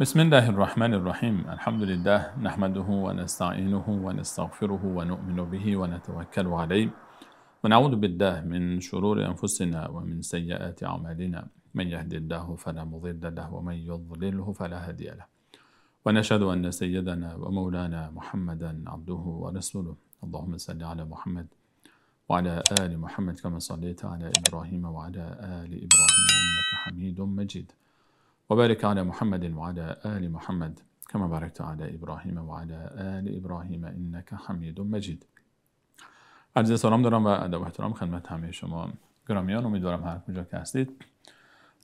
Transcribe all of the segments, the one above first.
بسم الله الرحمن الرحیم. الحمد لله نحمده و نستعینه و نستغفره و نؤمن به و نتوکل علیه و نعوذ بالله من شرور انفسنا و من سیئات اعمالنا من یهد الله فلا مضل له و من یضلله فلا هادی له و نشهد ان سیدنا و مولانا محمدا عبده و رسوله. اللهم صل علی محمد و علی آل محمد كما صليت على ابراهیم و علی آل ابراهیم انك حمید مجید و بارک علی محمد و علی آل محمد كما بارکت علی ابراهیم و علی آل ابراهیم انک حمید مجید. عرض سلام دارم و ادب و احترام خدمت همه شما گرامیان. امیدوارم هر کجا که هستید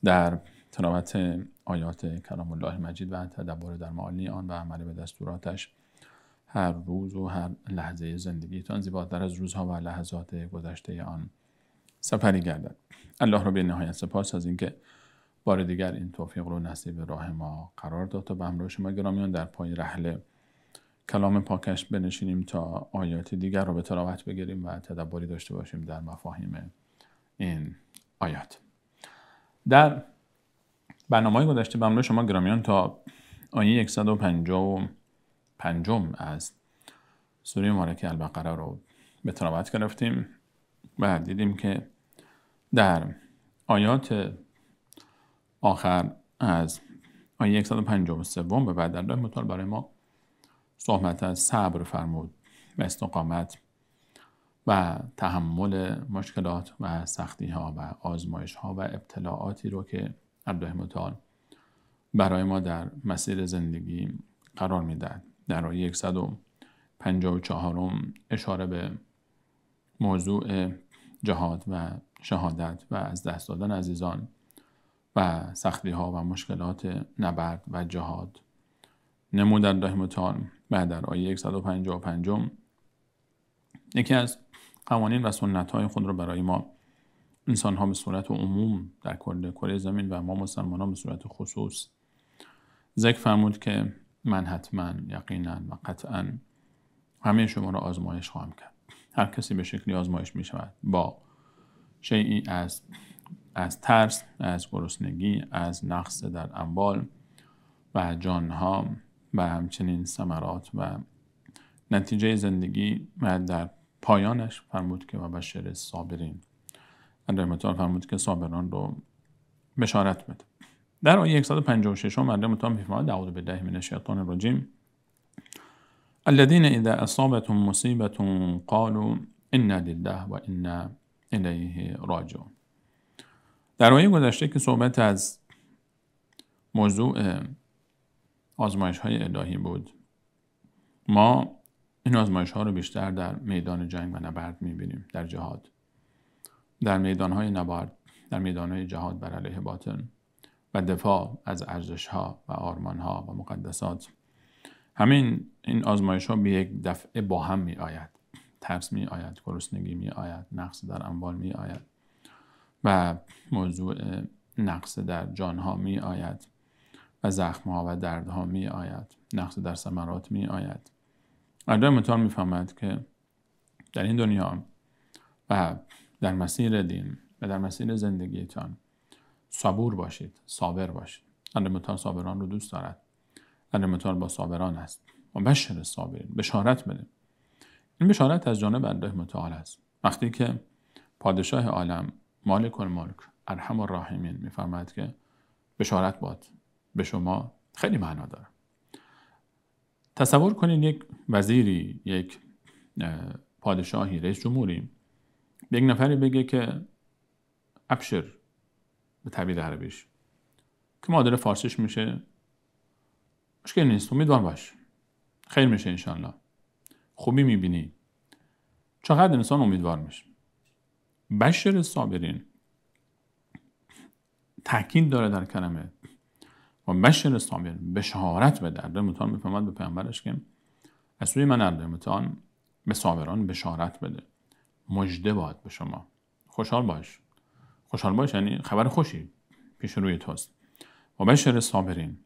در تلاوت آیات کلام الله مجید و تدبر در معانی آن و عمل به دستوراتش هر روز و هر لحظه زندگیتان زیباتر از روزها و لحظات گذشته آن سپری گردد. الله را به نهایت سپاس از اینکه بار دیگر این توفیق رو نصیب راه ما قرار داد تا به همراه شما گرامیان در پای رحله کلام پاکش بنشینیم تا آیات دیگر رو به تلاوت بگیریم و تدبری داشته باشیم در مفاهیم این آیات. در برنامه گذشته به همراه شما گرامیان تا آیه 155 از سوره مبارکه البقره رو به تلاوت گرفتیم و دیدیم که در آیات آخر از آیه 153 به بعد الله متعال برای ما صحبت از صبر فرمود و استقامت و تحمل مشکلات و سختی ها و آزمایش ها و ابتلاعاتی رو که الله متعال برای ما در مسیر زندگی قرار میدهد. در آیه 154 اشاره به موضوع جهاد و شهادت و از دست دادن عزیزان و سختی ها و مشکلات نبرد و جهاد نمود الله متعال. و در آیه 155 یکی از قوانین و سنت های خود را برای ما انسان ها به صورت عموم در کل کره زمین و ما مسلمان ها به صورت خصوص ذکر فرمود که من حتما یقینا و قطعا همه شما را آزمایش خواهم کرد. هر کسی به شکلی آزمایش می شود، با شیئی از ترس، از گرسنگی، از نقص در اموال و جانها و همچنین ثمرات و نتیجه زندگی و در پایانش فرمود که و بشر صابرین. الله متعال فرمود که صابران رو بشارت بده. در آیه 156 الله متعال می‌فرماید اعوذ بالله من الشیطان الرجیم الذين اذا اصابتهم مصیبة قالوا انا لله و انا الیه راجعون. در آیه گذشته که صحبت از موضوع آزمایش های الهی بود، ما این آزمایش ها رو بیشتر در میدان جنگ و نبرد میبینیم، در جهاد، در میدان های نبرد، در میدان های جهاد بر علیه باطل و دفاع از ارزش ها و آرمان ها و مقدسات. همین این آزمایش ها به یک دفعه با هم می آید. ترس می آید، گرسنگی می آید، نقص در اموال می آید و موضوع نقص در جان ها می آید و زخم ها و درد ها می آید، نقص در ثمرات می آید. الله متعال می فهمد که در این دنیا و در مسیر دین و در مسیر زندگیتان صبور باشید، صابر باشید. الله متعال صابران رو دوست دارد. الله متعال با صابران است و بشر صابرین، بشارت بده. این بشارت از جانب الله متعال است. وقتی که پادشاه عالم مالک الملک ارحم الراحمین می‌فرماید که بشارت باد به شما، خیلی معنا داره. تصور کنید یک وزیری، یک پادشاهی، رئیس جمهوری به یک نفری بگه که ابشر، به تعبیر عربیش که معادل فارسیش میشه مشکل نیست، امیدوار باش، خیر میشه انشالله، خوبی میبینی. چقدر انسان امیدوار میشه. بشر صابرین تاکید داره در کلمه و بشر صابرین، بشارت بده. الله متعال میفرماید به پیامبرش که از سوی من الله متعال به صابران بشارت بده، مژده باد به شما، خوشحال باش. خوشحال باش یعنی خبر خوشی پیش روی توست. و بشر صابرین،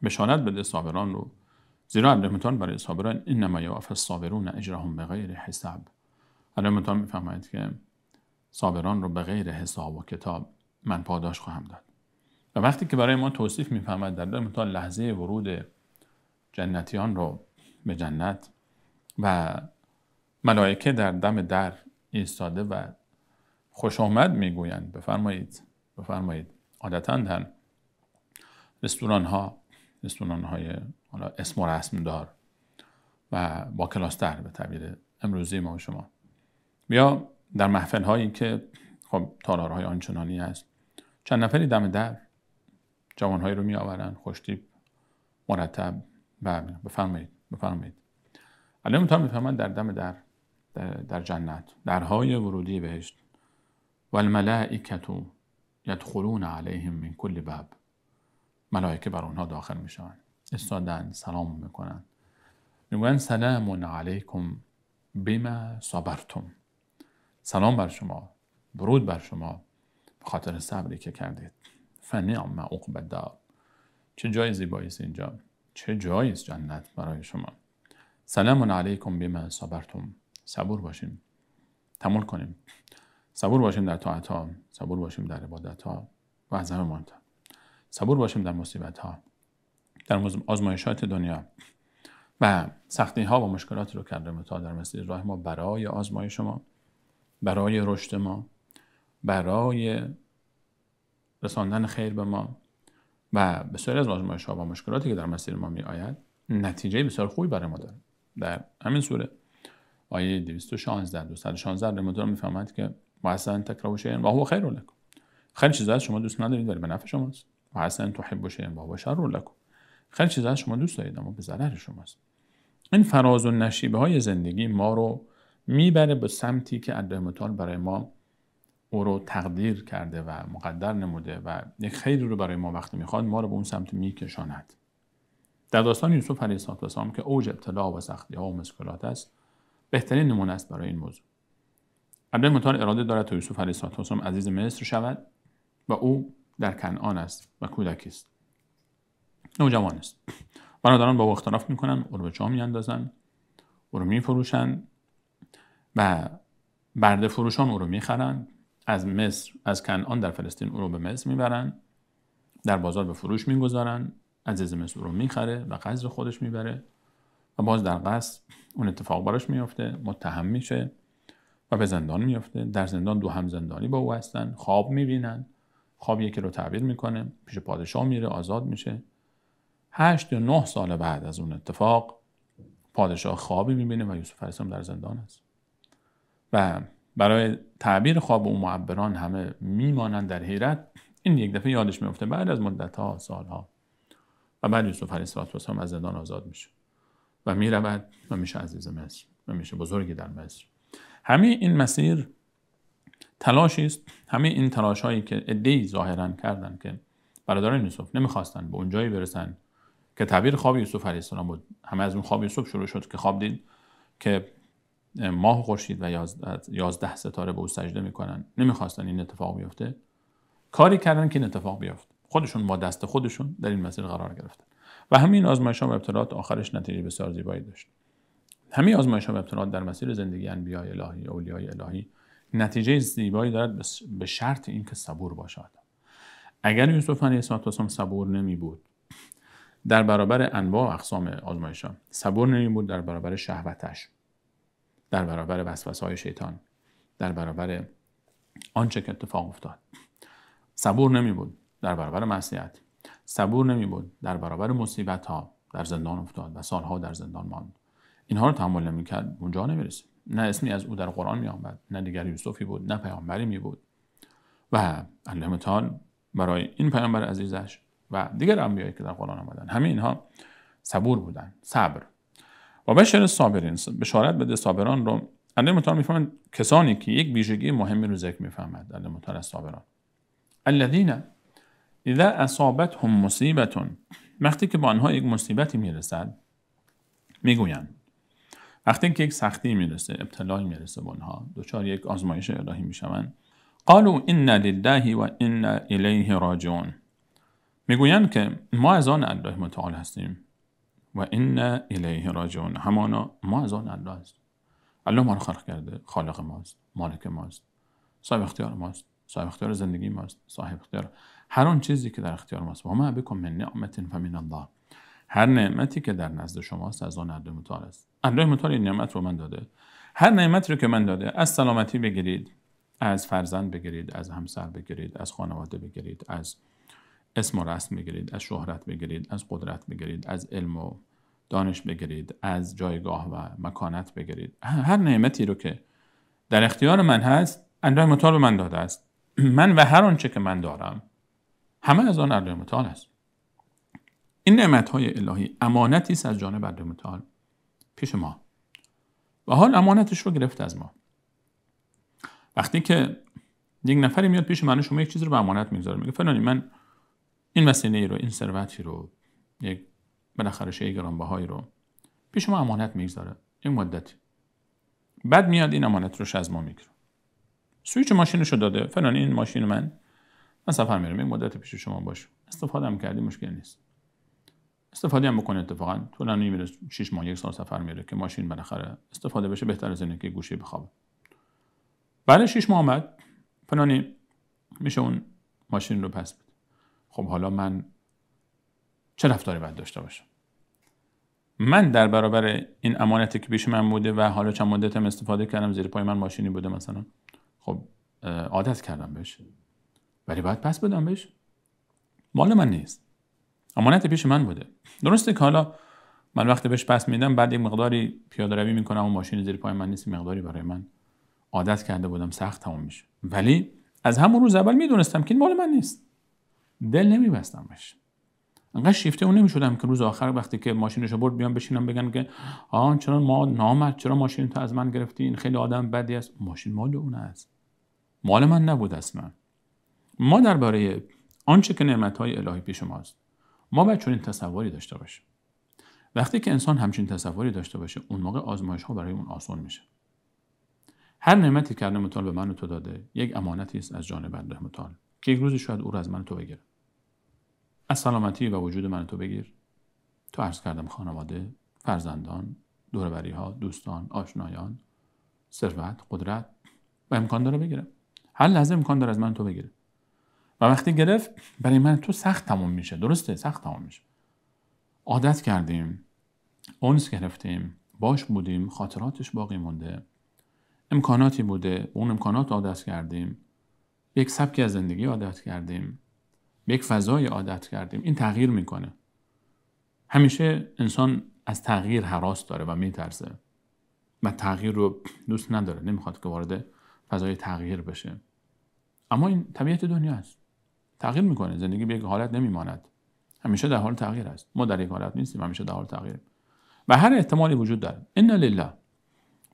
بشارت بده صابران رو، زیرا الله متعال برای صابران انما یوفی الصابرون اجرهم بغیر حساب. الله متعال میفرماید که صابران رو به غیر حساب و کتاب من پاداش خواهم داد. و وقتی که برای ما توصیف میفهمد در دل تا لحظه ورود جنتیان رو به جنت و ملائکه در دم در ایستاده و خوش آمد میگویند، بفرمایید بفرمایید. عادتا در رستوران های حالا اسم و رسم دار و با کلاستر به تعبیر امروزی ما و شما، یا در محفل هایی که خب تالارهای آنچنانی هست، چند نفری دم در جوانهایی رو می آورن خوشتیپ مرتب و بفرمایید بفرمایید. علی مطال میفهمند در دم در جنت، درهای ورودی بهشت، والملائکة یدخلون علیهم من کل باب، ملائکه بر اونها داخل میشن، استادن سلام میکنن، میگن سلام علیکم بما صبرتم، سلام بر شما، درود بر شما به خاطر صبری که کردید. فنعم عقبی الدار، چه جای زیبایی است اینجا، چه جایی است جنت برای شما. سلام علیکم بما صبرتم، صبور باشیم، تحمل کنیم، صبور باشیم در طاعت ها، صبور باشیم در عبادت ها و از همه مهمتر صبور باشیم در مصیبت ها، در آزمایشات دنیا و سختی ها و مشکلاتی رو کرده متا در مسیر راه ما برای آزمایش ما، برای رشد ما، برای رساندن خیر به ما و بسیاری از آزمایش ها و مشکلاتی که در مسیر ما می آید نتیجه بسیار خوبی برای ما داره. در همین سوره آیه 216 رمضان میفهمد که وحسن تکرهوا شیئا و هو خیر لکم، خیلی چیزا شما دوست ندارید ولی به نفع شماست. وحسن تحبوا شیئا و هو شر لکم، خیلی چیزا شما دوست دارید اما به ضرر شماست. این فراز و نشیبه های زندگی ما رو میبره به سمتی که الله متعال برای ما او رو تقدیر کرده و مقدر نموده و یک خیری رو برای ما وقتی میخواد ما رو به اون سمت میکشاند. در داستان یوسف علیه السلام که اوج ابتلا و سختی ها و مشکلات است، بهترین نمونه است برای این موضوع. الله متعال اراده دارد تا یوسف علیه السلام عزیز مصر شود و او در کنعان است و کودکی است، نوجوان است. برادران با او اختلاف میکنن، او رو به جا میاندازن، او رو میفروشن و برده فروشان او رو میخرن، از مصر از کنعان در فلسطین او رو به مصر میبرن، در بازار به فروش میگذارن، عزیز مصر او رو میخره و قصر خودش میبره و باز در قصر اون اتفاق براش میفته، متهم میشه و به زندان میفته. در زندان دو هم زندانی با او هستن، خواب میبینن، خواب یکی رو تعبیر میکنه، پیش پادشاه میره، آزاد میشه. 8 یا 9 سال بعد از اون اتفاق پادشاه خوابی میبینه و یوسف علیه السلام در زندان است و برای تعبیر خواب اون معبران همه میمانند در حیرت. این یک دفعه یادش میفته بعد از مدت‌ها سالها و بعد یوسف علیه السلام از زندان آزاد میشه و میرود و میشه عزیز مصر و میشه بزرگی در مصر. همه این مسیر تلاشی است، همه این تلاش هایی که عده‌ای ظاهرا کردن که برادران یوسف نمیخواستن به اون جایی برسن که تعبیر خواب یوسف علیه السلام بود. همه از اون خواب یوسف شروع شد که خواب دید که ماه و خورشید و 11 ستاره به او سجده میکنن. نمیخواستن این اتفاق بیفته، کاری کردن که این اتفاق بیفته. خودشون با دست خودشون در این مسیر قرار گرفتن و همین آزمایش‌ها و ابتلاات آخرش نتیجه بسیار زیبایی داشت. همین آزمایش‌ها و ابتلاات در مسیر زندگی انبیاء الهی، اولیای الهی نتیجه زیبایی دارد به شرط اینکه صبور باشد. اگر یوسف علیه السلام صبور نمی بود در برابر انواع و اقسام آزمایش‌ها، صبور نمی بود در برابر شهوتش، در برابر وسوسه‌های شیطان، در برابر آنچه که اتفاق افتاد، صبور نمی بود در برابر معصیت، صبور نمی بود در برابر مصیبت‌ها، در زندان افتاد و سالها در زندان ماند، اینها رو تحمل نمی‌کرد، اونجا نمی‌رسید. نه اسمی از او در قرآن می‌آمد، نه دیگر یوسفی بود، نه پیامبری می بود و الله متعال برای این پیامبر عزیزش و دیگر انبیایی که در قرآن آمدن همه اینها صبور بودن. صبر و بشر صابرین، بشارت بده صابران رو. الله متعال می‌فرماید کسانی که یک ویژگی مهمی رو ذکر می‌فرماید الله متعال از صابران، الذین اذا اصابتهم مصیبة، وقتی که با آنها یک مصیبتی میرسد میگویند، وقتی که یک سختی میرسه، ابتلایی میرسه به آنها، دچار یک آزمایش الهی میشوند، قالوا انا لله و انا الیه راجعون، میگویند که ما از آن الله متعال هستیم و انا الیه راجعون، همانا ما از آن الله است. الله ما رو خلق کرده، خالق ماست، مالک ماست، صاحب اختیار ماست، صاحب اختیار زندگی ماست، صاحب اختیار هر آن چیزی که در اختیار ماست. و ما بکم من نعمت فمن الله. هر نعمتی که در نزد شماست از آن الله متعال است. الله متعال این نعمت رو من داده. هر نعمتی رو که من داده، از سلامتی بگیرید، از فرزند بگیرید، از همسر بگیرید، از خانواده بگیرید، از اسم و رسم بگیرید، از شهرت بگیرید، از قدرت بگیرید، از علم و دانش بگیرید، از جایگاه و مکانت بگیرید، هر نعمتی رو که در اختیار من هست الله متعال به من داده است. من و هر آنچه که من دارم همه از آن الله متعال است. این نعمت‌های الهی امانتی است از جانب الله متعال پیش ما و حال امانتش رو گرفت از ما. وقتی که یک نفری میاد پیش من، شما یک چیزی رو به امانت میگذاره، میگه فلانی من این مسئله رو، این ثروتی رو، یک بالاخره شیء گرانبهایی رو پیش ما امانت میگذاره این مدتی، بعد میاد این امانت رو از ما میگیره، سوئیچ ماشینشو داده، فلانی این ماشین من سفر میرم، این مدت پیش شما باشه، استفاده هم کردی مشکل نیست، استفاده هم بکنه، اتفاقا طولانی میره 6 ماه 1 سال سفر میره که ماشین بالاخره استفاده بشه، بهتره از اینه که گوشه بخوابه. بعد 6 ماه آمد فلانی میشه اون ماشین رو پس بده. خب حالا من چه رفتاری باید داشته باشم؟ من در برابر این امانتی که پیش من بوده و حالا چند مدت هم استفاده کردم، زیر پای من ماشینی بوده مثلا، خب عادت کردم بهش، ولی باید پس بدم بهش، مال من نیست، امانت پیش من بوده. درسته که حالا من وقتی بهش پس میدم بعد یک مقداری پیاده روی میکنم، اون ماشین زیر پای من نیست، مقداری برای من عادت کرده بودم، سخت تمام میشه، ولی از همون روز اول میدونستم که این مال من نیست، دل نمیبستم بهش، انقدر شیفته اون نمیشدم که روز آخر وقتی که ماشینشو برد بیان بشینم بگن که چرا ما نامرد، چرا ماشین تو از من گرفتی، این خیلی آدم بدی است. ماشین مال اون است، مال من نبود اصلا. ما درباره آنچه که نعمت‌های الهی پیش ماست، ما باید چنین تصوری داشته باشیم. وقتی که انسان همچین تصوری داشته باشه، اون موقع آزمایش‌ها برای اون آسان میشه. هر نعمتی که الله متعال به من و تو داده یک امانتی است از جانب الله متعال که یک روزی شاید او را از من و تو بگیره. از سلامتی و وجود من و تو بگیر، تو عرض کردم خانواده، فرزندان، دور و بری‌ها، دوستان، آشنایان، ثروت، قدرت، و امکان داره بگیره. هر لحظه امکان داره از من تو بگیره. و وقتی گرفت برای من تو سخت تموم میشه. درسته، سخت تموم میشه. عادت کردیم، اونس گرفتیم، باش بودیم، خاطراتش باقی مونده، امکاناتی بوده، اون امکانات عادت کردیم، یک سبکی از زندگی عادت کردیم، یک فضای عادت کردیم. این تغییر میکنه. همیشه انسان از تغییر هراس داره و میترسه و تغییر رو دوست نداره، نمیخواد که وارد فضای تغییر بشه. اما این طبیعت دنیا است، تغییر میکنه. زندگی به یک حالت نمیماند، همیشه در حال تغییر است. ما در یک حالت نیستیم، همیشه در حال تغییر و هر احتمالی وجود داره. ان لله.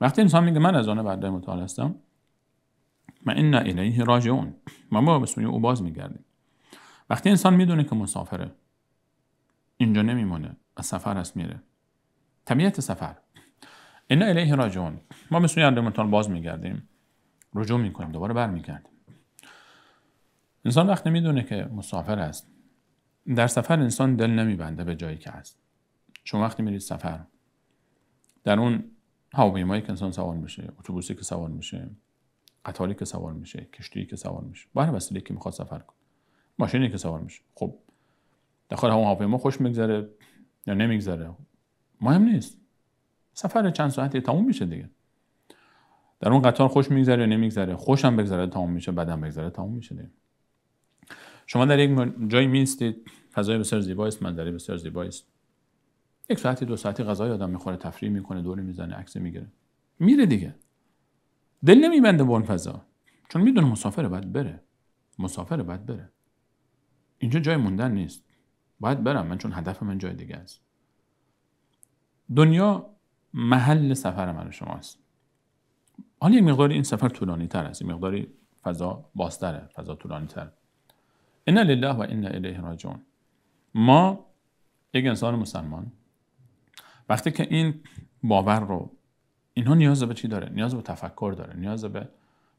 وقتی انسان میگه من از آن الله متعال هستم، ما ان الیه راجعون، ما به سوی او باز میگردیم. وقتی انسان میدونه که مسافره، اینجا نمیمونه، از سفر است میره، طبیعت سفر، ان الیه راجعون، ما به سوی الله متعال باز میگردیم، رجوع میکنیم، دوباره برمیگردیم. انسان وقتی میدونه که مسافر است، در سفر انسان دل نمیبنده به جایی که هست. چون وقتی میرید سفر، در اون هواپیمایی که انسان سوار میشه، اتوبوسی که سوار میشه، قطاری که سوار میشه، کشتی که سوار میشه، با هر وسیله‌ای که میخواد سفر کنه، ماشینی که سوار میشه، خب داخل هواپیما خوش میگذره یا نمیگذره مهم نیست، سفر چند ساعتی تموم میشه دیگه. در اون قطار خوش میگذره یا نمیگذره، خوشم بگذره تموم میشه، بدم بگذره تموم میشه دیگه. شما در یک جایی میستید، فضای بسیار زیبایی است، منظره بسیار زیبایی است، 1 ساعتی 2 ساعتی غذای آدم میخوره، تفریح میکنه، دوری میزنه، عکس میگیره، میره دیگه. دل نمیبنده به اون فضا، چون میدونه مسافر باید بره، مسافر باید بره، اینجا جای موندن نیست، باید برم من، چون هدف من جای دیگه است. دنیا محل سفر من و شماست. حالا یک مقداری این سفر طولانی تر است، یک مقداری فضا بازتره، فضا طولانی تر. انا لله و انا الیه راجعون. ما یک انسان مسلمان وقتی که این باور رو، اینها نیاز به چی داره؟ نیاز به تفکر داره، نیاز به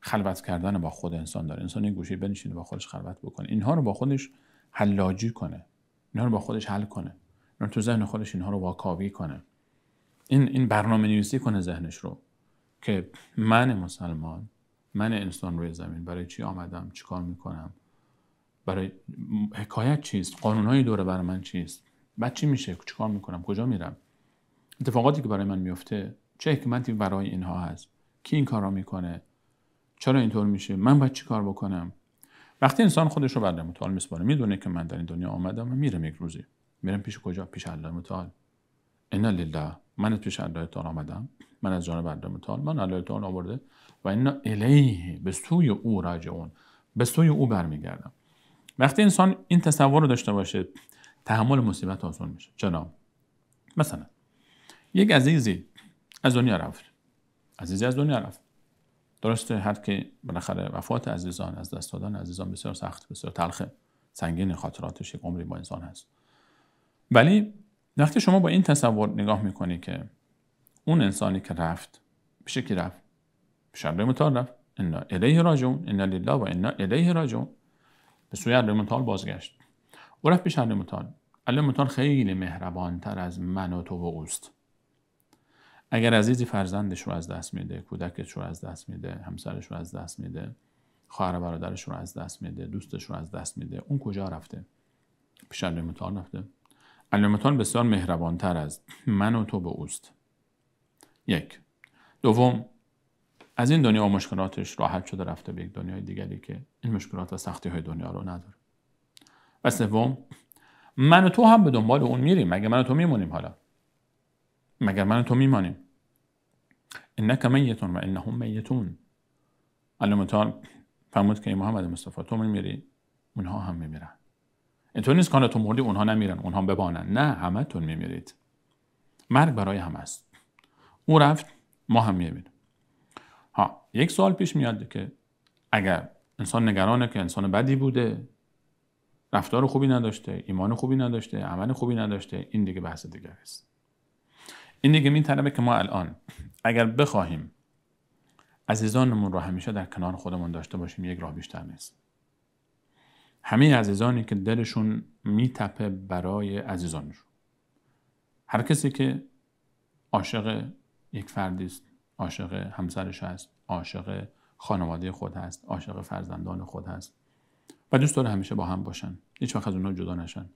خلوت کردن با خود انسان داره. انسان یک گوشه بنشینه با خودش خلوت بکنه، اینها رو با خودش حلاجی کنه، اینها رو با خودش حل کنه، اینها تو ذهن خودش اینها رو واکاوی کنه، این برنامه نویسی کنه ذهنش رو که من مسلمان من انسان روی زمین برای چی آمدم؟ چی کار میکنم؟ برای حکایت چیست؟ قانونهای دوره بر من چیست؟ بعد چی میشه؟ چی کار میکنم؟ کجا میرم؟ اتفاقاتی که برای من میفته چه حکمتی برای اینها هست؟ کی این کار را میکنه؟ چرا اینطور میشه؟ من باید چی کار بکنم؟ وقتی انسان خودش رو بر متعال میسپاره، میدونه که من در این دنیا آمدم و میرم یک روزی. میرم پیش کجا؟ پیش الله متعال. انا لله، من از پیش الله تعالی آمدم، من از جانب الله متعال، من الله تعالی آورده و انا الیه، به سوی او راجعون، به سوی او برمیگردم. وقتی انسان این تصور رو داشته باشه، تحمل مصیبت آسان میشه. چرا؟ مثلا یک عزیزی از دنیا رفت. عزیزی از دنیا رفت. درسته، هر که بالاخره وفات عزیزان، از دست دادن عزیزان بسیار سخت، بسیار تلخه، سنگین خاطراتش یک عمری با انسان هست. ولی وقتی شما با این تصور نگاه میکنی که اون انسانی که رفت پیش کی رفت؟ پیش الله متعال رفت. انا الیه راجعون، انا لله و انا الیه راجعون. به سوی الله متعال بازگشت. او رفت پیش الله متعال. الله متعال خیلی مهربانتر از من و تو و اوست. اگر عزیزی فرزندش رو از دست میده، کودکش رو از دست میده، همسرش رو از دست میده، خواهر برادرش رو از دست میده، دوستش رو از دست میده، اون کجا رفته؟ پیش الله متعال رفته. الله متعال بسیار مهربانتر از من و تو به اوست. یک. دوم، از این دنیا و مشکلاتش راحت شده رفته به یک دنیای دیگری که این مشکلات و سختی های دنیا رو نداره. و سوم، من و تو هم به دنبال اون میریم. مگه من و تو میمونیم حالا؟ مگر من و تو میمانیم؟ انک میت و انهم میتون. الله متعال فرمود که محمد مصطفی تو میمیری، اونها هم میمیرن. اینطور نیست که تو مردی اونها نمیرن، اونها ببانن. نه، همه تون میمیرید. مرگ برای همه است. او رفت، ما هم میمیریم. یک سوال پیش میاد که اگر انسان نگرانه که انسان بدی بوده، رفتار خوبی نداشته، ایمان خوبی نداشته، عمل خوبی نداشته، این دیگه بحث دیگه است. این دیگه میطلبه که ما الان اگر بخواهیم عزیزانمون رو همیشه در کنار خودمون داشته باشیم، یک راه بیشتر نیست. همه عزیزانی که دلشون میتپه برای عزیزانشون، هر کسی که عاشق یک فردی است، عاشق همسرش هست، عاشق خانواده خود هست، عاشق فرزندان خود هست و دوست داره همیشه با هم باشن، هیچ وقت از اونها جدا نشن.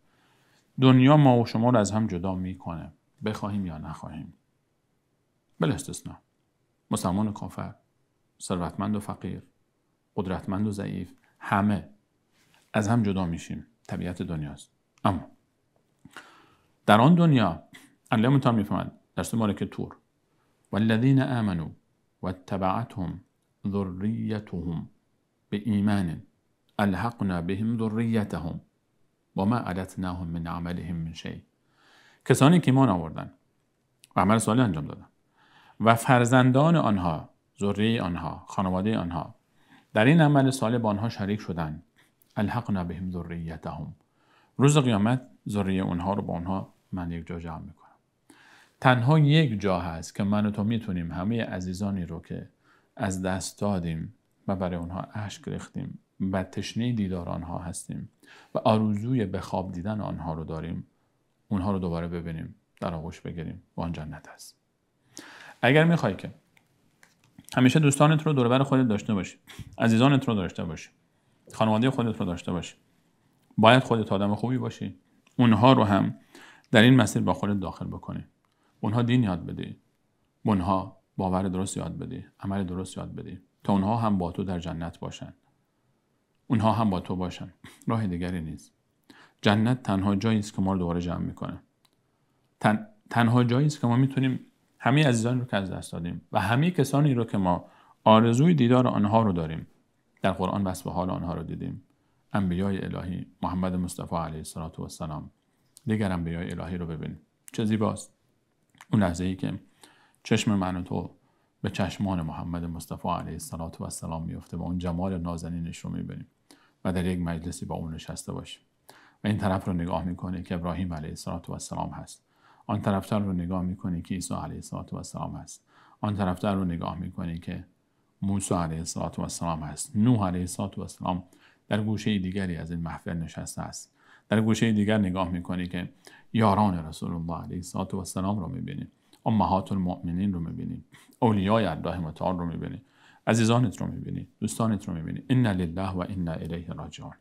دنیا ما و شما رو از هم جدا میکنه، بخواهیم یا نخواهیم. بلا استثناء. مسلمان و کافر، ثروتمند و فقیر، قدرتمند و ضعیف، همه از هم جدا میشیم. طبیعت دنیاست. اما در آن دنیا الله متعال میفهمد در سوره تور: والذین آمنوا واتبعتهم ذریتهم بإیمان الحقنا بهم ذریتهم وما علتناهم من عملهم من شیء. کسانی که ایمان آوردن و عمل صالح انجام دادن و فرزندان آنها، ذریه آنها، خانواده آنها در این عمل صالح با آنها شریک شدن، الحقنا بهم ذریتهم، روز قیامت ذریه اونها رو با اونها من یک جا جمع میکنم. تنها یک جا هست که من و تو میتونیم همه عزیزانی رو که از دست دادیم و برای اونها اشک ریختیم و تشنه دیدار آنها هستیم و آرزوی به خواب دیدن آنها رو داریم، اونها رو دوباره ببینیم، در آغوش بگیریم و آن جنت هست. اگر میخوای که همیشه دوستانت رو دور بر خودت داشته باشی، عزیزانت رو داشته باشی، خانواده خودت رو داشته باشی، باید خودت آدم خوبی باشی، اونها رو هم در این مسیر با خودت داخل بکنی، اونها دین یاد بدی، اونها باور درست یاد بدی، عمل درست یاد بدی، تا اونها هم با تو در جنت باشن، اونها هم با تو باشن. راه دیگری نیست. جنت تنها جایی است که ما رو دوباره جمع میکنه. تنها جایی است که ما میتونیم همه عزیزان رو که از دست دادیم و همه کسانی رو که ما آرزوی دیدار آنها رو داریم، در قرآن وصف حال آنها رو دیدیم. انبیای الهی، محمد مصطفی علیه السلام، دیگر انبیای الهی رو ببین. چه زیباست اون لحظه ای که چشم من و تو به چشمان محمد مصطفی علیه السلام میفته و اون جمال نازنینش رو میبینیم و در یک مجلسی با اون نشسته باشیم و این طرف رو نگاه میکنی که ابراهیم علیه السلام هست، آن طرفتر رو نگاه میکنی که عیسی علیه السلام هست، آن طرفتر رو نگاه میکنی که موسی علیه السلام هست، نوح علیه السلام در گوشه دیگری از این محفل نشسته است. در گوشه دیگر نگاه میکنی که یاران رسول الله علیه السلام رو میبینی، امهات المؤمنین رو میبینی، اولیای الله متعال رو میبینی، عزیزانت رو میبینی، دوستانت رو میبینی. ان لله و انا الیه راجعون.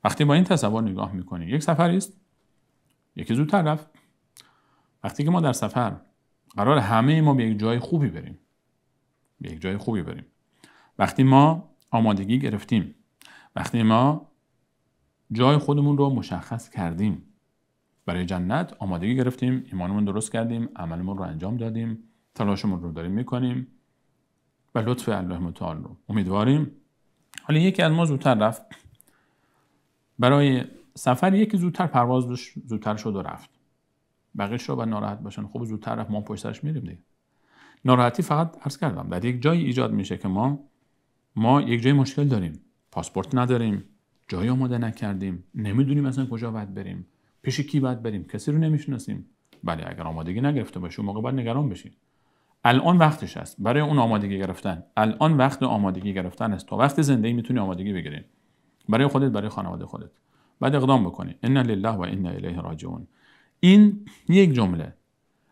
وقتی با این تصور نگاه میکنی، یک سفری است، یکی زودتر رفت. وقتی که ما در سفر قرار همه ما به یک جای خوبی بریم، به یک جای خوبی بریم، وقتی ما آمادگی گرفتیم، وقتی ما جای خودمون رو مشخص کردیم، برای جنت آمادگی گرفتیم، ایمانمون درست کردیم، عملمون رو انجام دادیم، تلاشمون رو داریم میکنیم و لطف الله متعال رو امیدواریم. حالا یکی از ما زودتر رفت، برای سفر یکی زودتر پرواز زودتر شد و رفت، بقیه‌اش رو باید ناراحت باشن. خب زودتر رفت، ما پشت سرش میریم دیگه. ناراحتی فقط عرض کردم در یک جایی ایجاد میشه که ما یک جای مشکل داریم، پاسپورت نداریم، جایی آماده نکردیم، نمیدونیم اصلا کجا باید بریم، پیش کی باید بریم، کسی رو نمیشناسیم. بله، اگر آمادگی نگرفته باشی اون موقع باید نگران بشی. الان وقتش است برای اون آمادگی گرفتن. الان وقت آمادگی گرفتن است. تا وقت زندگی میتونی آمادگی بگیری برای خودت، برای خانواده خودت. بعد اقدام بکنی. ان لله و انا الیه راجعون. این یک جمله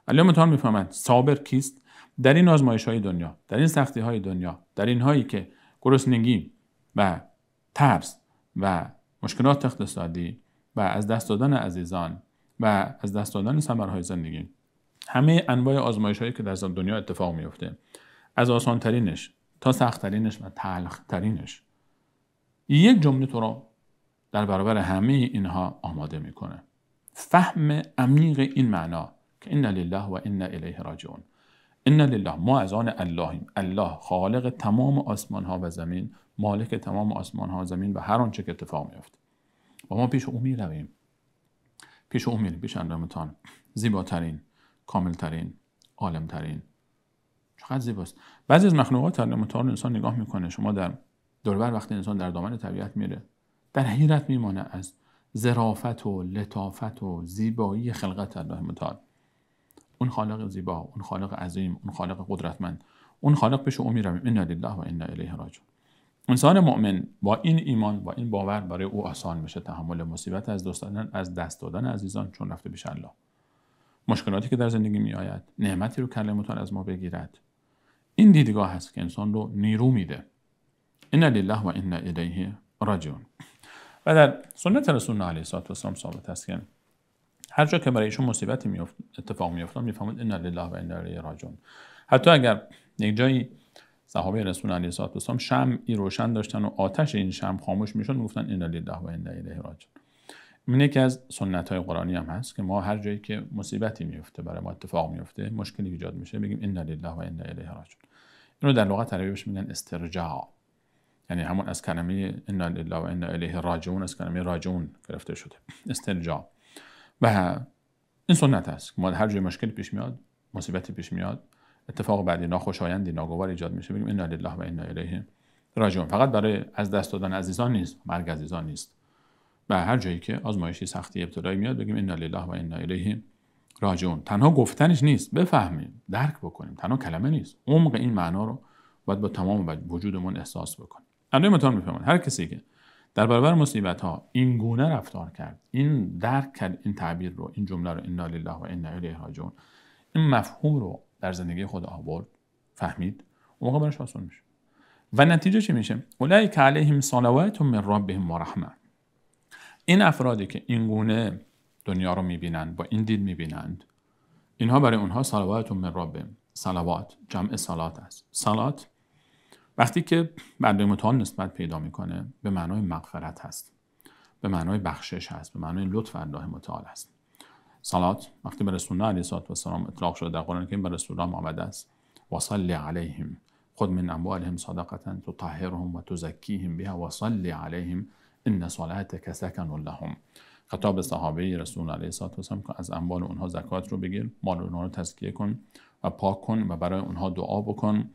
الله متعال میفهمد صابر کیست در این آزمایش‌های دنیا، در این سختی‌های دنیا، در این هایی که گرسنگی و ترس و مشکلات اقتصادی و از دست دادن عزیزان و از دست دادن ثمرهای زندگی، همه انواع آزمایش‌هایی که در دنیا اتفاق میفته، از آسان‌ترینش تا سخت‌ترینش و تلخ‌ترینش، یک جمله تو رو در برابر همه اینها آماده میکنه. فهم عمیق این معنا که ان لله و انا الیه راجعون. ان لله، ما از آن اللهیم. الله خالق تمام آسمان ها و زمین، مالک تمام آسمان ها و زمین و هر آنچه که اتفاق میفته. و ما پیش او میرویم، پیش او میریم، پیش الله متعال، زیباترین، کاملترین، عالمترین. چقدر زیباست. بعضی از مخلوقات الله متعال انسان نگاه میکنه، شما در دوربر وقتی انسان در دامن طبیعت میره، در حیرت میمانه از ظرافت و لطافت و زیبایی خلقت الله متعال. اون خالق زیبا، اون خالق عظیم، اون خالق قدرتمند، اون خالق پیش او میرویم. انا لله و انا الیه راجعون. انسان مؤمن با این ایمان، با این باور، برای او آسان میشه تحمل مصیبت، از دست دادن عزیزان، چون رفته پیش الله. مشکلاتی که در زندگی میآید، نعمتی رو که الله متعال از ما بگیرد. این دیدگاه هست که انسان رو نیرو میده. انا لله و انا الیه راجعون. و در سنت رسول الله علیه السلام ثابت است که هر جا که برای ایشون مصیبتی اتفاق میافتاد میفهمید انا لله و انا الیه راجعون. حتی اگر یک جایی صحابه رسول الله علیه السلام شمعی روشن داشتن و آتش این شمع خاموش میشد، میگفتن انا لله و انا الیه راجعون. این یکی از سنت‌های قرآنی هم هست که ما هر جایی که مصیبتی میفته، برای ما اتفاق میفته، مشکلی ایجاد میشه، بگیم انا لله و انا الیه راجعون. اینو در لغت عربی بهش میگن استرجاع، یعنی همون از کلمه انا لله و انا الیه راجعون، از کلمه راجعون گرفته شده، استرجاع. و این سنت است. ما هر جای مشکلی پیش میاد، مصیبتی پیش میاد، اتفاق بعدی ناخوشایندی، ناگوار ایجاد میشه، بگیم انا لله و انا الیه راجعون. فقط برای از دست دادن عزیزان نیست، مرگ عزیزان نیست. و هر جایی که آزمایشی، سختی، ابتلایی میاد، بگیم انا لله و انا الیه راجعون. تنها گفتنش نیست، بفهمیم، درک بکنیم. تنها کلمه نیست، عمق این معنا رو باید با تمام وجودمون احساس بکنیم. الله متعال میفهمن هر کسی که در برابر مصیبت ها این گونه رفتار کرد، این درک کرد این تعبیر رو، این جمله رو، انا لله و انا الیه راجعون، این مفهوم رو در زندگی خود آورد، فهمید، اون موقع براش آسان میشه. و نتیجه چی میشه؟ اولئک علیهم صلوات من ربهم و رحمه. این افرادی که این گونه دنیا رو میبینند، با این دید میبینند، اینها برای اونها صلوات من ربهم، صلوات جمع صلات است. صلات وقتی که بنده متعال نسبت پیدا میکنه، به معنای مغفرت هست، به معنای بخشش هست، به معنای لطف الله متعال هست. صلات وقتی به رسول الله علیه السلام اطلاق شده در قرآن کریم، به رسول الله آمده است و صلی علیهم خذ من اموالهم صدقه تطهرهم و تزکیهم بها و صلی علیهم ان صلاتک سکن لهم. خطاب به صحابه رسول الله علیه السلام که از اموال اونها زکات رو بگیر، مال اونها رو تزکیه کن و پاک کن و برای اونها دعا بکن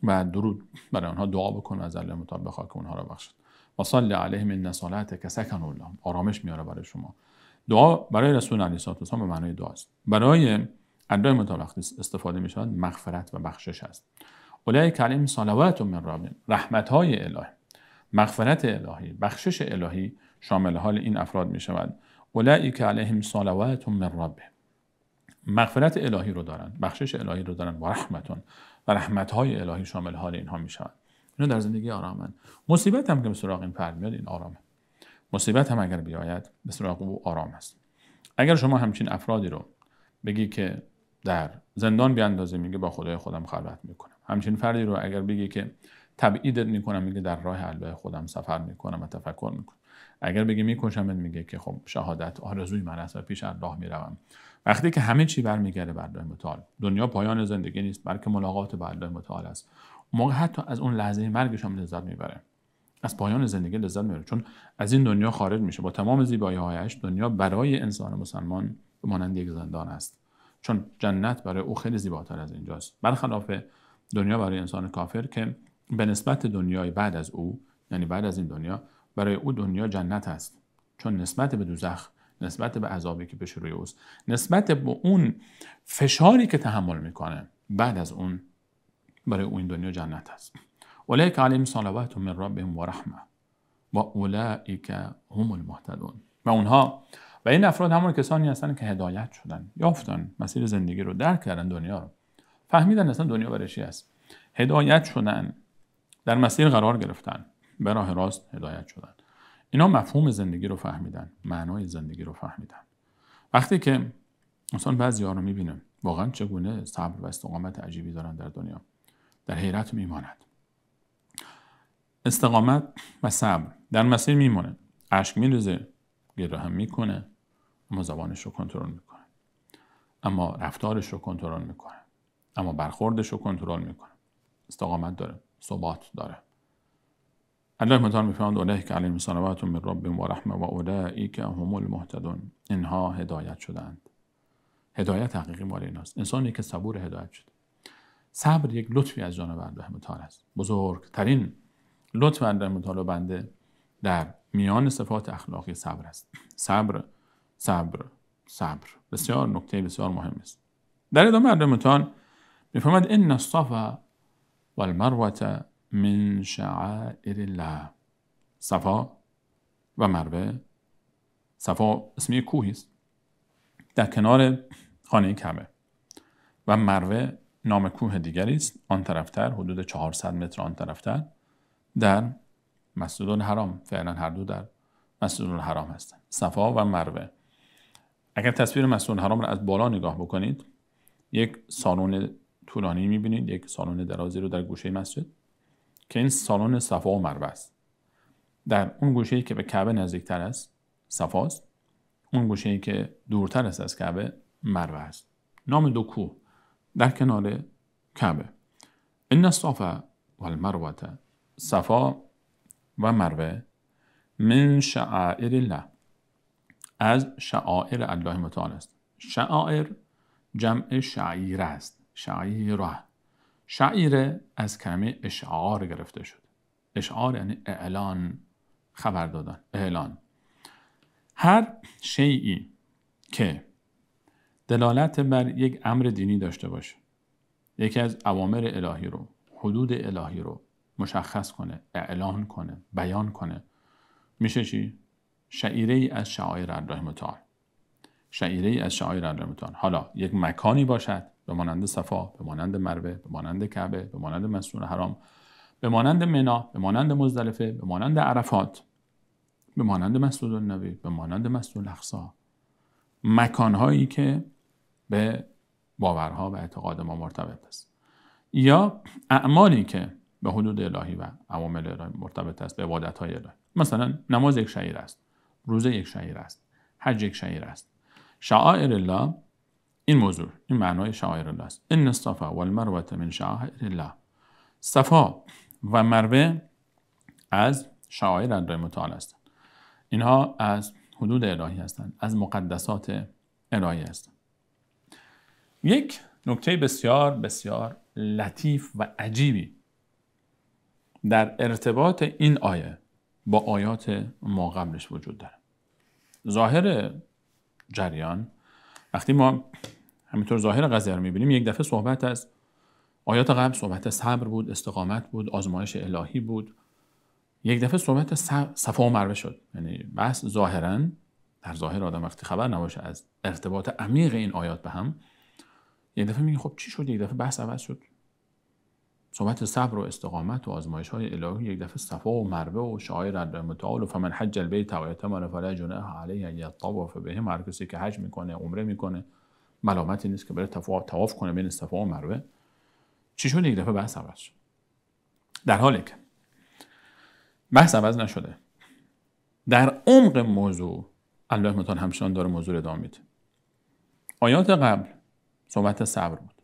و درود برای اونها دعا بکن و از الله متعال بخواه که اونها رو بخشد. و صلی علیهم ان صلاتک سکن لهم، آرامش میاره برای شما. دعا برای رسول الله علیه السلام به معنای دعاست. برای الله متعال وقتی استفاده میشه مغفرت و بخشش است. اولئک علیهم صلوات من ربهم، رحمت‌های الهی، مغفرت الهی، بخشش الهی شامل حال این افراد میشود. اولئک علیهم صلوات من ربهم، مغفرت الهی رو دارن، بخشش الهی رو دارن، و رحمتون، و رحمت‌های الهی شامل حال اینها میشود. اینا در زندگی آرامن. مصیبت هم که به سراغ این فرد میاد این آرامه. مصیبت هم اگر بیاید به سراغ او آرام است. اگر شما همچین افرادی رو بگی که در زندان بیاندازی، میگه با خدای خودم خلوت میکنم. همچین فردی رو اگر بگی که تبعیدت میکنم، میگه در راه الله خودم سفر میکنم و تفکر میکنم. اگر بگی میکشمت، میگه که خب شهادت آرزوی من است و پیش الله میروم. وقتی که همه چی برمیگرده بر الله متعال، دنیا پایان زندگی نیست بلکه ملاقات با الله متعال است. موقع حتی از اون لحظه مرگش هم لذت میبره، از پایان زندگی لذت میبره، چون از این دنیا خارج میشه با تمام زیبایی‌هایش. دنیا برای انسان مسلمان به مانند یک زندان است، چون جنت برای او خیلی زیباتر از اینجاست، برخلاف دنیا برای انسان کافر که به نسبت دنیای بعد از او، یعنی بعد از این دنیا، برای او دنیا جنت است، چون نسبت به دوزخ، نسبت به عذابی که پیش روی اوست، نسبت به اون فشاری که تحمل میکنه بعد از اون، برای او این دنیا جنت است. اولئک علیهم صلوات من ربهم و رحمه و اولئک هم المهتدون. و اونها و این افراد همون کسانی هستند که هدایت شدن، یافتن مسیر زندگی رو، درک کردن دنیا رو، فهمیدن اصلا دنیا برای چی است، هدایت شدن، در مسیر قرار گرفتن، به راه راست هدایت شدن. اینا مفهوم زندگی رو فهمیدن، معنای زندگی رو فهمیدن. وقتی که مثلا بعضی‌ها رو می‌بینیم واقعا چگونه صبر و استقامت عجیبی دارن در دنیا، در حیرت میماند. استقامت و صبر در مسیر میمونه، اشک میریزه، گریه هم میکنه، اما زبانش رو کنترل میکنه، اما رفتارش رو کنترل میکنه، اما برخوردش رو کنترل میکنه. استقامت داره، ثبات داره. الله متعال میفرماید اولئک علیهم صلوات من ربهم و رحمه و اولئک هم المهتدون. اینها هدایت شدند. هدایت حقیقی مال ایناست. انسانی که صبور هدایت شده. صبر یک لطفی از جانب الله متعال است، بزرگترین لطف الله متعال بنده در میان صفات اخلاقی صبر است. صبر صبر صبر بسیار نکته بسیار مهم است. در ادامه الله متعال میفرماید ان الصفا والمروه من شعائر الله. صفا و مروه، صفا اسم یک کوهی است در کنار خانه کعبه و مروه نام کوه دیگری است آن طرفتر، حدود 400 متر آن طرفتر، در مسجد الحرام. فعلا هر دو در مسجد الحرام هستند، صفا و مروه. اگر تصویر مسجد الحرام را از بالا نگاه بکنید، یک سالن طولانی می‌بینید، یک سالن درازی رو در گوشه مسجد که این سالن صفا و مروه است. در اون گوشه‌ای که به کعبه نزدیکتر است صفاست، اون گوشه‌ای که دورتر است از کعبه مروه است. نام دو کوه در کنار کعبه. ان الصفا والمروه، صفا و مروه، من شعائر الله، از شعائر الله متعال است. شعائر جمع شعیره است. شعیره، شعیره از کلمه اشعار گرفته شد. اشعار یعنی اعلان، خبر دادن، اعلان. هر شیئی که دلالت بر یک امر دینی داشته باشه، یکی از اوامر الهی رو، حدود الهی رو مشخص کنه، اعلان کنه، بیان کنه، میشه چی؟ شعیره ای از شعائر الله متعال. شعیره ای از شعائر الله متعال. حالا یک مکانی باشد به مانند صفا، به مانند مروه، به مانند کعبه، به مانند مسجد الحرام، به مانند منی، به مانند مزدلفه، به مانند عرفات، به مانند مسجد النبی، به مانند مسجد الاقصی، مکانهایی که به باورها و اعتقاد ما مرتبط است، یا اعمالی که به حدود الهی و اوامر الهی مرتبط است، به عبادت‌های الهی. مثلا نماز یک شعیره است، روزه یک شعیره است، حج یک شعیره است. شعائر الله، این موضوع، این معنای شعائر الله است. ان الصفا والمروه من شعائر الله. صفا و مروه از شعائر الله متعال هستند. اینها از حدود الهی هستند، از مقدسات الهی هستند. یک نکته بسیار بسیار لطیف و عجیبی در ارتباط این آیه با آیات ما قبلش وجود داره. ظاهر جریان، وقتی ما همینطور ظاهر قضیه رو میبینیم، یک دفعه صحبت از آیات قبل صحبت صبر بود، استقامت بود، آزمایش الهی بود. یک دفعه صحبت صفا و مروه شد. یعنی بحث ظاهراً، در ظاهر آدم وقتی خبر نباشه از ارتباط عمیق این آیات به هم، یک دفعه میگه خب چی شد؟ یک دفعه بحث عوض شد. صحبت صبر و استقامت و آزمایش‌های الهی، یک دفعه صفا و مروه و شعائر الله متعال و فمن حج البیت و اعتمر فلا جناح علیه ان یطوف بهما، هر کسی که حج میکنه عمره میکنه ملامتی نیست که بره طواف کنه بین صفا و مروه. چی شد یک دفعه بحث عوض شد؟ در حالی که بحث عوض نشده، در عمق موضوع الله متعال همچنان داره موضوع ادامه میده. آیات قبل صحبت صبر بود.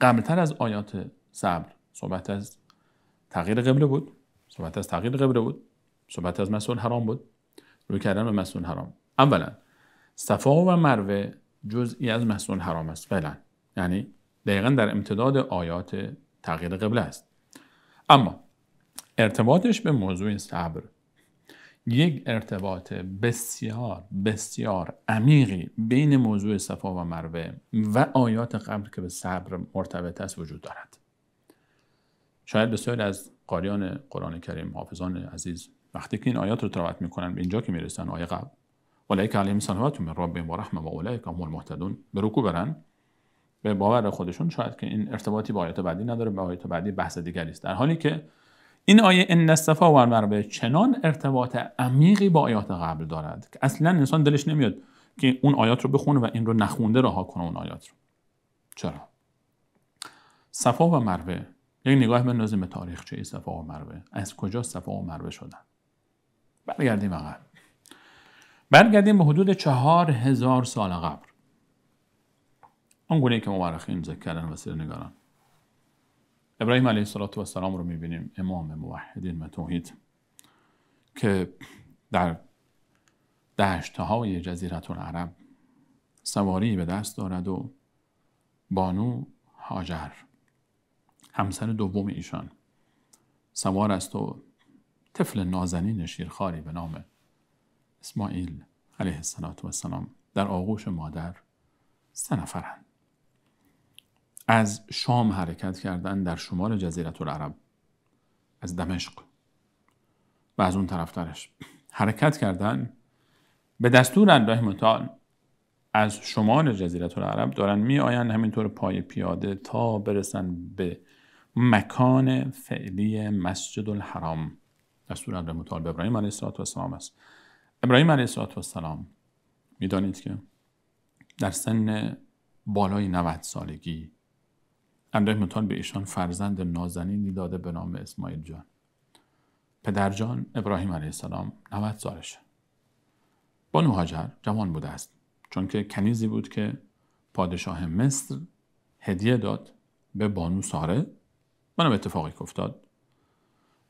قبلتر از آیات صبر صحبت از تغییر قبله بود، صحبت از تغییر قبله بود، صحبت از مسجد الحرام بود، روی کردن به مسجد الحرام. اولا صفا و مروه جزئی از مسجد الحرام است فعلا، یعنی دقیقاً در امتداد آیات تغییر قبله است. اما ارتباطش به موضوع صبر یک ارتباط بسیار بسیار عمیقی بین موضوع صفا و مروه و آیات قبل که به صبر مرتبط است وجود دارد. شاید بسیاری از قاریان قرآن کریم، حافظان عزیز، وقتی که این آیات رو تلاوت میکنن به اینجا که میرسن، آیه قبل اولئک علیهم صلوات من ربهم و رحمه و اولئک هم المهتدون، به رکوع برن، به باور خودشون شاید که این ارتباطی با آیات بعدی نداره، به آیات بعدی بحث دیگری است، در حالی که این آیه ان الصفا و المروه چنان ارتباط عمیقی با آیات قبل دارد که اصلا انسان دلش نمیاد که اون آیات رو بخونه و این رو نخونده رها کنه اون آیات رو. چرا؟ صفا و مروه، یک نگاه بندازیم به تاریخچه صفا و مروه، از کجا صفا و مروه شدن؟ برگردیم عقب، برگردیم به حدود 4000 سال قبل، آنگونه که مورخین ذکر کردن و سیره‌نگاران. ابراهیم علیه السلام رو میبینیم، امام موحدین و توحید، که در دشت‌های جزیره العرب سواری به دست دارد و بانو هاجر همسر دوم ایشان سوار است و طفل نازنین شیرخواری به نام اسماعیل علیه السلام در آغوش مادر 3 نفرند. از شام حرکت کردن در شمال جزیره العرب، از دمشق و از اون طرفترش حرکت کردن به دستور الله متعال. از شمال جزیره العرب دارن می آین همینطور پای پیاده تا برسن به مکان فعلی مسجد الحرام. دستور الله متعال به ابراهیم علیه السلام است. ابراهیم علیه السلام میدانید که در سن بالای 90 سالگی الله متعال به ایشان فرزند نازنینی داده به نام اسماعیل جان. پدرجان ابراهیم علیه السلام 90 سالشه. بانو هاجر جوان بوده است، چون که کنیزی بود که پادشاه مصر هدیه داد به بانو ساره، منم اتفاقی که افتاد،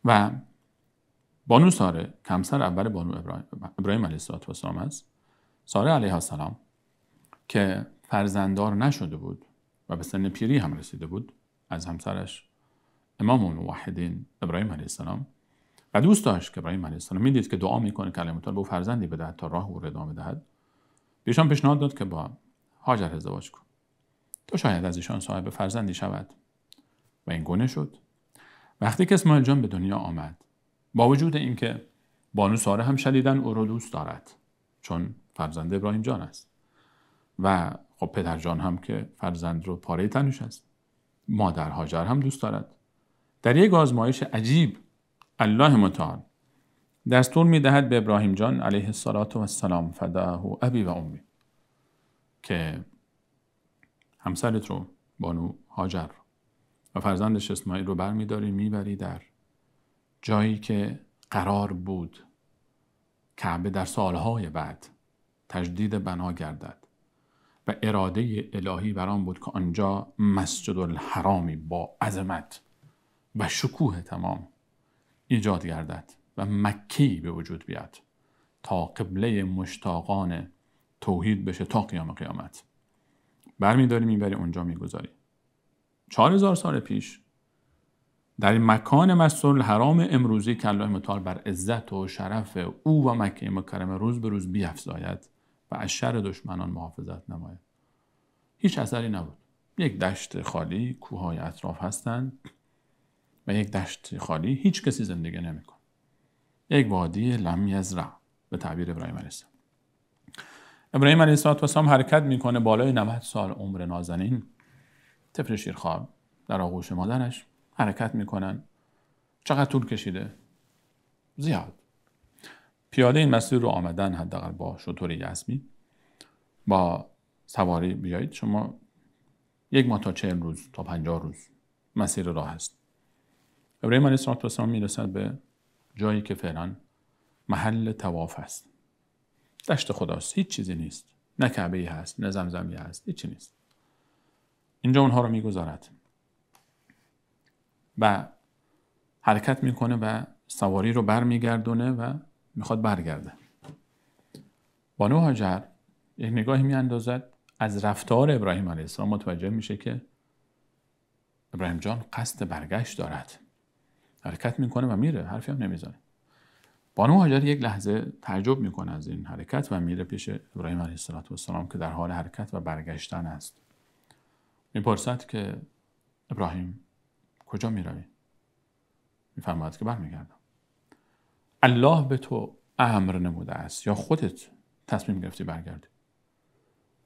و بانو ساره همسر اول بانو ابراهیم علیه السلام است. ساره علیه السلام که فرزنددار نشده بود و به سن پیری هم رسیده بود از همسرش امام الموحدین ابراهیم علیه السلام، و دوست داشت که ابراهیم علیه السلام میدید که دعا میکنه که الله متعال به او فرزندی بدهد تا راه او را ادامه دهد، بهشان پیشنهاد داد که با هاجر ازدواج کن تا شاید از ایشان صاحب فرزندی شود، و این گونه شد. وقتی که اسماعیل جان به دنیا آمد، با وجود اینکه بانو ساره هم شدیداً او را دوست دارد چون فرزند ابراهیم جان است و خب پدر جان هم که فرزند رو پاره تنش است، مادر هاجر هم دوست دارد، در یک آزمایش عجیب الله متعال دستور میدهد به ابراهیم جان علیه السلام فداه ابی و امی که همسرت رو بانو هاجر و فرزندش اسماعیل رو برمیداری میبری در جایی که قرار بود کعبه در سالهای بعد تجدید بنا گردد و اراده الهی برام بود که آنجا مسجد الحرامی با عظمت و شکوه تمام ایجاد گردد و مکی به وجود بیاد تا قبله مشتاقان توحید بشه تا قیام قیامت. برمیداری میبری اونجا میگذاری. 4000 سال پیش در مکان مسجد الحرام امروزی که الله متعال بر عزت و شرف او و مکه مکرمه روز به روز بیفزاید و از شر دشمنان محافظت نماید، هیچ اثری نبود. یک دشت خالی، کوههای اطراف هستند و یک دشت خالی، هیچ کسی زندگی نمیکنه. یک وادی لم یزرع به تعبیر ابراهیم علیه السلام. ابراهیم علیه السلام حرکت میکنه بالای 90 سال عمر نازنین، طفل شیرخوار در آغوش مادرش حرکت میکنن. چقدر طول کشیده؟ زیاد. پیاده این مسیر رو آمدن، حداقل با شتر یسمی با سواری بیایید شما 1 ماه تا 40 روز تا 50 روز مسیر راه است. ابراهیم علیه السلام میرسد به جایی که فعلا محل طواف است. دشت خداست، هیچ چیزی نیست، نه کعبه‌ای هست، نه زمزمی هست، هیچی نیست. اینجا اونها رو میگذارد و حرکت میکنه و سواری رو برمیگردونه و میخواد برگرده. بانو هاجر یک نگاهی میاندازد، از رفتار ابراهیم علیه السلام متوجه میشه که ابراهیم جان قصد برگشت دارد. حرکت میکنه و میره، حرفی هم نمیزنه. بانو هاجر یک لحظه تعجب میکنه از این حرکت و میره پیش ابراهیم علیه السلام که در حال حرکت و برگشتن است. میپرسد که ابراهیم کجا میروی؟ میفرماید که برمیگردم. الله به تو امر نموده است یا خودت تصمیم گرفتی برگردی؟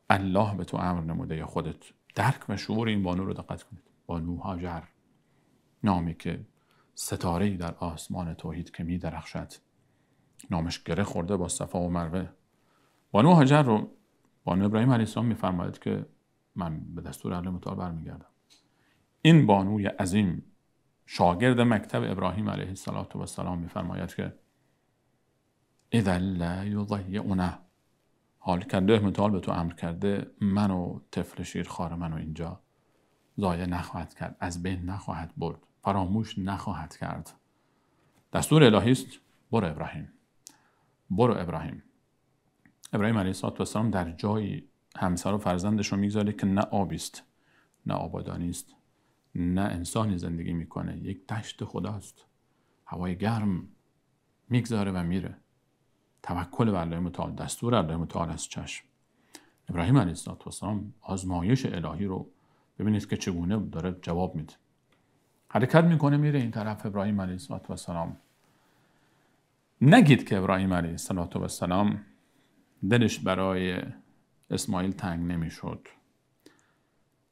الله به تو امر نموده یا خودت؟ درک و شعور این بانو رو دقت کنید. بانو هاجر، نامی که ستاره‌ای در آسمان توحید که می درخشد، نامش گره خورده با صفا و مروه. بانو هاجر رو بانو ابراهیم علیه السلام میفرماید که من به دستور الله متعال برمیگردم. این بانوی عظیم شاگرد مکتب ابراهیم علیه السلام میفرماید که اذا لا یضیعنا، حال که الله متعال به تو امر کرده منو طفل شیرخوار منو اینجا ضایع نخواهد کرد، از بین نخواهد برد، فراموش نخواهد کرد. دستور الهی است، برو ابراهیم، برو ابراهیم. ابراهیم علیه السلام در جایی همسر و فرزندش رو میگذاره که نه آبی است، نه آبادانی است، نه انسانی زندگی میکنه، یک دشت خداست، هوای گرم، میگذاره و میره. توکل بر الله متعال، دستور الله متعال از چشم. ابراهیم علیه السلام آزمایش الهی رو ببینید که چگونه داره جواب میده. حرکت میکنه میره این طرف. ابراهیم علیه السلام، نگید که ابراهیم علیه السلام دلش برای اسماعیل تنگ نمیشد.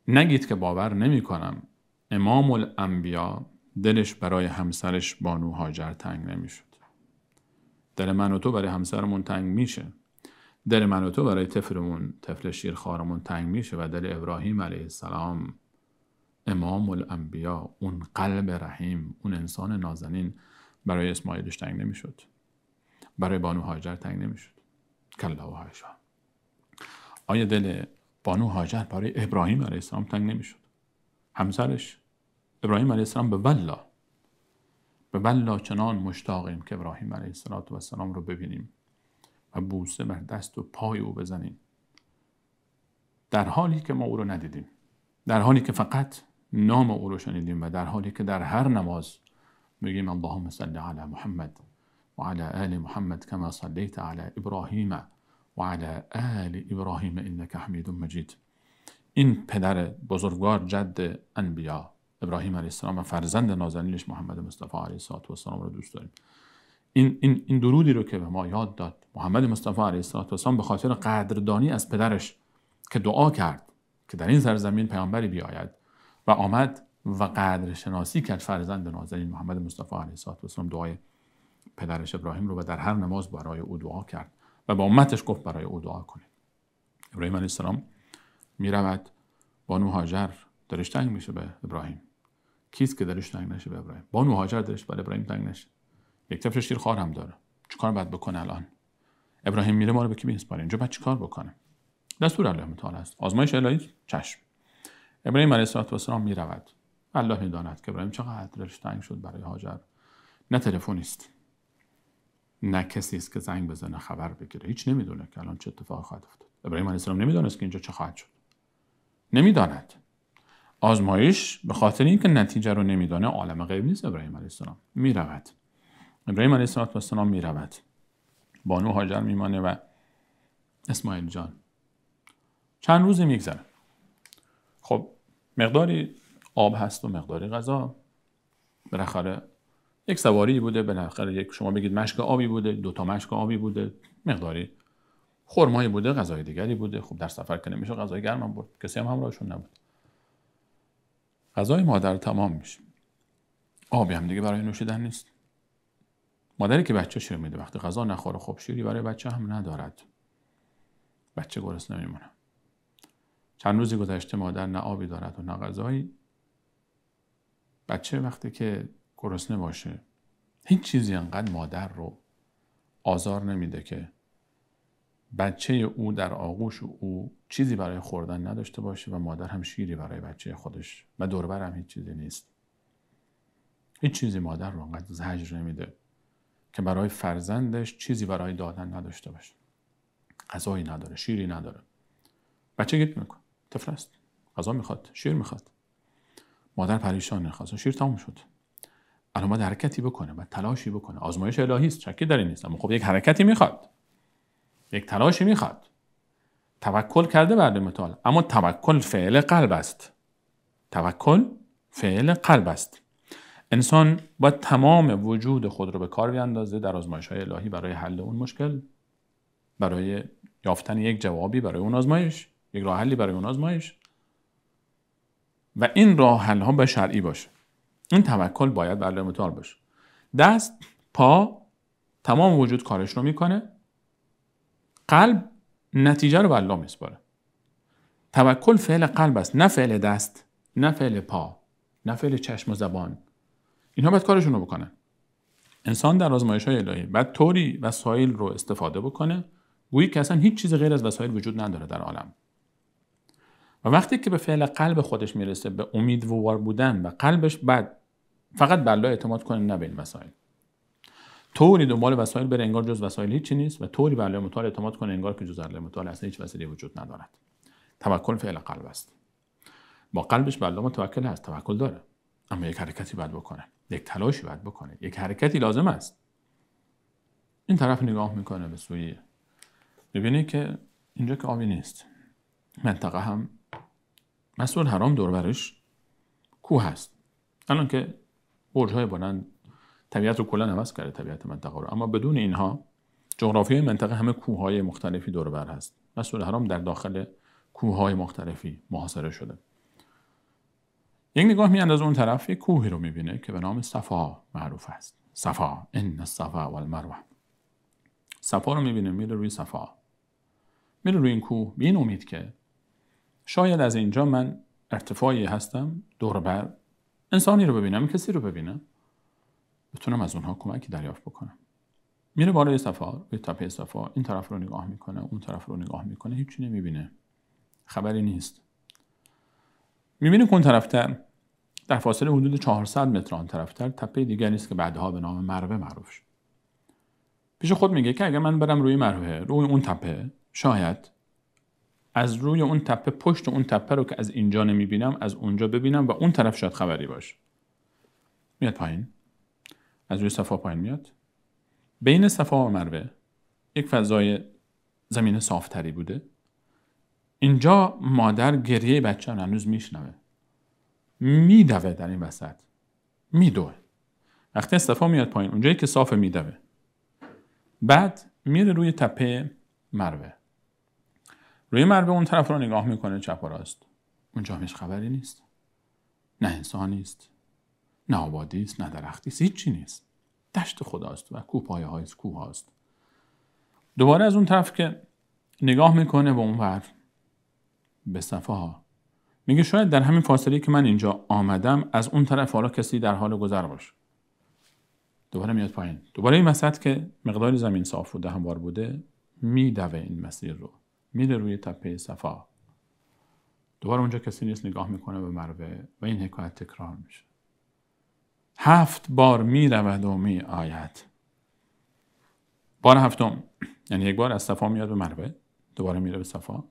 نگید که باور نمیکنم امام الانبیا دلش برای همسرش بانو هاجر تنگ نمیشد. دل من و تو برای همسرمون تنگ میشه. دل من و تو برای طفل شیرخوارمون تنگ میشه و دل ابراهیم علیه السلام امام الانبیا، اون قلب رحیم، اون انسان نازنین برای اسماعیلش تنگ نمیشد. برای بانو هاجر تنگ نمیشد. کلا و حاشا. آیا دل بانو هاجر برای ابراهیم علیه السلام تنگ نمیشد؟ همسرش ابراهیم علیه السلام به والله چنان مشتاقیم که ابراهیم علیه السلام رو ببینیم و بوسه بر دست و پای او بزنیم، در حالی که ما او رو ندیدیم، در حالی که فقط نام او رو شنیدیم و در حالی که در هر نماز میگیم اللهم صل علی محمد و علی آل محمد کما صلیت علی ابراهیم و علی آل ابراهیم انک حمید مجید. این پدر بزرگوار، جد انبیا ابراهیم علیه السلام و فرزند نازنینش محمد مصطفی علیه السلام رو دوست داریم. این درودی رو که به ما یاد داد محمد مصطفی علیه السلام به خاطر قدردانی از پدرش که دعا کرد که در این سرزمین پیامبری بیاید و آمد و قدر شناسی کرد فرزند نازنین محمد مصطفی علیه السلام، دعای پدرش ابراهیم رو و در هر نماز برای او دعا کرد و با امتش گفت برای او دعا کنید. ابراهیم علیه السلام می رود، بانو هاجر دلش تنگ میشه به ابراهیم. کیست که دلش تنگ نشه به ابراهیم؟ بانو هاجر دلش برای ابراهیم تنگ نشه. یک طفل شیرخوار هم داره، چیکار باید بکنه الان؟ ابراهیم میره، ما رو به کی میسپاره؟ اینجا باید چیکار بکنه؟ دستور الله متعال است، آزمایش الهی. چشم. ابراهیم علیه السلام می رود. الله میداند که ابراهیم چقدر دلش تنگ شد برای هاجر. نه تلفنی است، نه کسی است که زنگ بزنه خبر بگیره، هیچ نمیدونه که الان چه اتفاقی خواهد افتاد. ابراهیم علیه السلام نمیدونست که اینجا چه خواهد شد. نمیداند. آزمایش به خاطر اینکه نتیجه رو نمیدانه عالم غیب نیست. ابراهیم علیه السلام می رود. ابراهیم علیه السلام می رود. بانو هاجر میمانه و اسماعیل جان. چند روزی میگذره. خب مقداری آب هست و مقداری غذا. بالاخره یک سواری بوده، بالاخره یک شما بگید مشک آبی بوده، 2 مشک آبی بوده، مقداری خرمایی بوده، غذای دیگری بوده. خب در سفر که نمیشه غذای گرم هم برد، کسی هم همراهشون نبود. غذای مادر تمام میشه. آبی هم دیگه برای نوشیدن نیست. مادری که بچه شیر میده وقتی غذا نخوره خب شیری برای بچه هم ندارد، بچه گرسنه میمونه. چند روزی گذشته مادر نه آبی دارد و نه غذایی. بچه وقتی که گرسنه باشه هیچ چیزی انقدر مادر رو آزار نمیده که بچه او در آغوش او چیزی برای خوردن نداشته باشه و مادر هم شیری برای بچه خودش و دور بر هم هیچ چیزی نیست. هیچ چیزی مادر رو انقدر زجر نمیده که برای فرزندش چیزی برای دادن نداشته باشه. غذایی نداره، شیری نداره. بچه گیت میکنه، طفل است، غذا میخواد، شیر میخواد. مادر پریشانه، غذا شیر تموم شد. الان باید حرکتی بکنه، باید تلاشی بکنه. آزمایش الهی است، شکی در این نیست، اما خب یک حرکتی میخواد، یک تلاشی میخواد. توکل کرده بر متعال، اما توکل فعل قلب است. توکل فعل قلب است. انسان باید تمام وجود خود رو به کار بیاندازه در آزمایش‌های الهی برای حل اون مشکل، برای یافتن یک جوابی برای اون آزمایش، یک راه حلی برای اون آزمایش. و این راه حل ها به شرعی باشه. این توکل باید بر الله متعال باشه. دست، پا، تمام وجود کارش رو میکنه. قلب نتیجه رو به الله میسپاره. توکل فعل قلب است، نه فعل دست، نه فعل پا، نه فعل چشم و زبان. اینها باید کارشون رو بکنن. انسان در آزمایش‌های الهی باید طوری وسایل رو استفاده بکنه گویی که اصلا هیچ چیز غیر از وسایل وجود نداره در عالم. و وقتی که به فعل قلب خودش میرسه، به امیدوار بودن و قلبش بعد فقط به الله اعتماد کنه، نه به این وسایل. طوری دنبال وسایل بره انگار جز وسایل هیچی نیست و طوری به الله متعال اعتماد کنه انگار که جز الله متعال اصلا هیچ وسیله وجود ندارد. توکل فعل قلب است. با قلبش به الله متوکل هست، توکل داره، اما یک حرکتی باید بکنه، یک تلاشی باید بکنه، یک حرکتی لازم است. این طرف نگاه میکنه به سوی، میبینی که اینجا که آبی نیست، منطقه هم مسئول حرام دور برش کوه هست. الان که برج‌های بلند طبیعت رو کلا عوض کرده، طبیعت منطقه رو، اما بدون اینها جغرافیای منطقه همه کوههای مختلفی دور بر هست. مسئول حرام در داخل کوههای مختلفی محاصره شده. یک نگاه میاندازه اون طرف، یک کوهی رو میبینه که به نام صفا معروف است. صفا، ان الصفا والمروه. صفا رو میبینه، میره روی صفا، میره روی این کوه، به این امید که شاید از اینجا من ارتفاعی هستم دور بر انسانی رو ببینم، کسی رو ببینم، بتونم از اونها کمکی دریافت بکنم. میره بالای صفا، به تپه صفا، این طرف رو نگاه میکنه، اون طرف رو نگاه میکنه، هیچی نمیبینه، خبری نیست. میبینه که اون طرفتر در فاصله حدود 400 متر آن طرفتر تپه دیگری است که بعدها به نام مروه معروف شد. پیش خود میگه که اگر من برم روی مروه، روی اون تپه، شاید از روی اون تپه، پشت اون تپه رو که از اینجا نمیبینم از اونجا ببینم و اون طرف شاید خبری باشه. میاد پایین، از روی صفا پایین میاد. بین صفا و مروه یک فضای زمین صافتری بوده. اینجا مادر گریه بچه هنوز میشنوه، میدوه در این وسط، میدوه. وقتی صفا میاد پایین، اونجایی که صافه میدوه. بعد میره روی تپه مروه. روی مروه اون طرف رو نگاه میکنه، چپ و راست. اونجا هیچ خبری نیست، نه انسانی است، نه آبادی است، نه درختی است، هیچی نیست. دشت خداست و کوه هایست، کوه هاست. دوباره از اون طرف که نگاه میکنه به اون ور، به صفا، میگه شاید در همین فاصله که من اینجا آمدم از اون طرف حالا کسی در حال گذر باشه. دوباره میاد پایین. دوباره این وسط که مقداری زمین صاف بوده، هموار بوده، میدوه این مسیر رو، میره روی تپه صفا. دوباره اونجا کسی نیست، نگاه میکنه به مروه و این حکایت تکرار میشه. 7 بار میرود و می آید. بار هفتم، یعنی یک بار از صفا میاد به مروه، دوباره میره به صفا،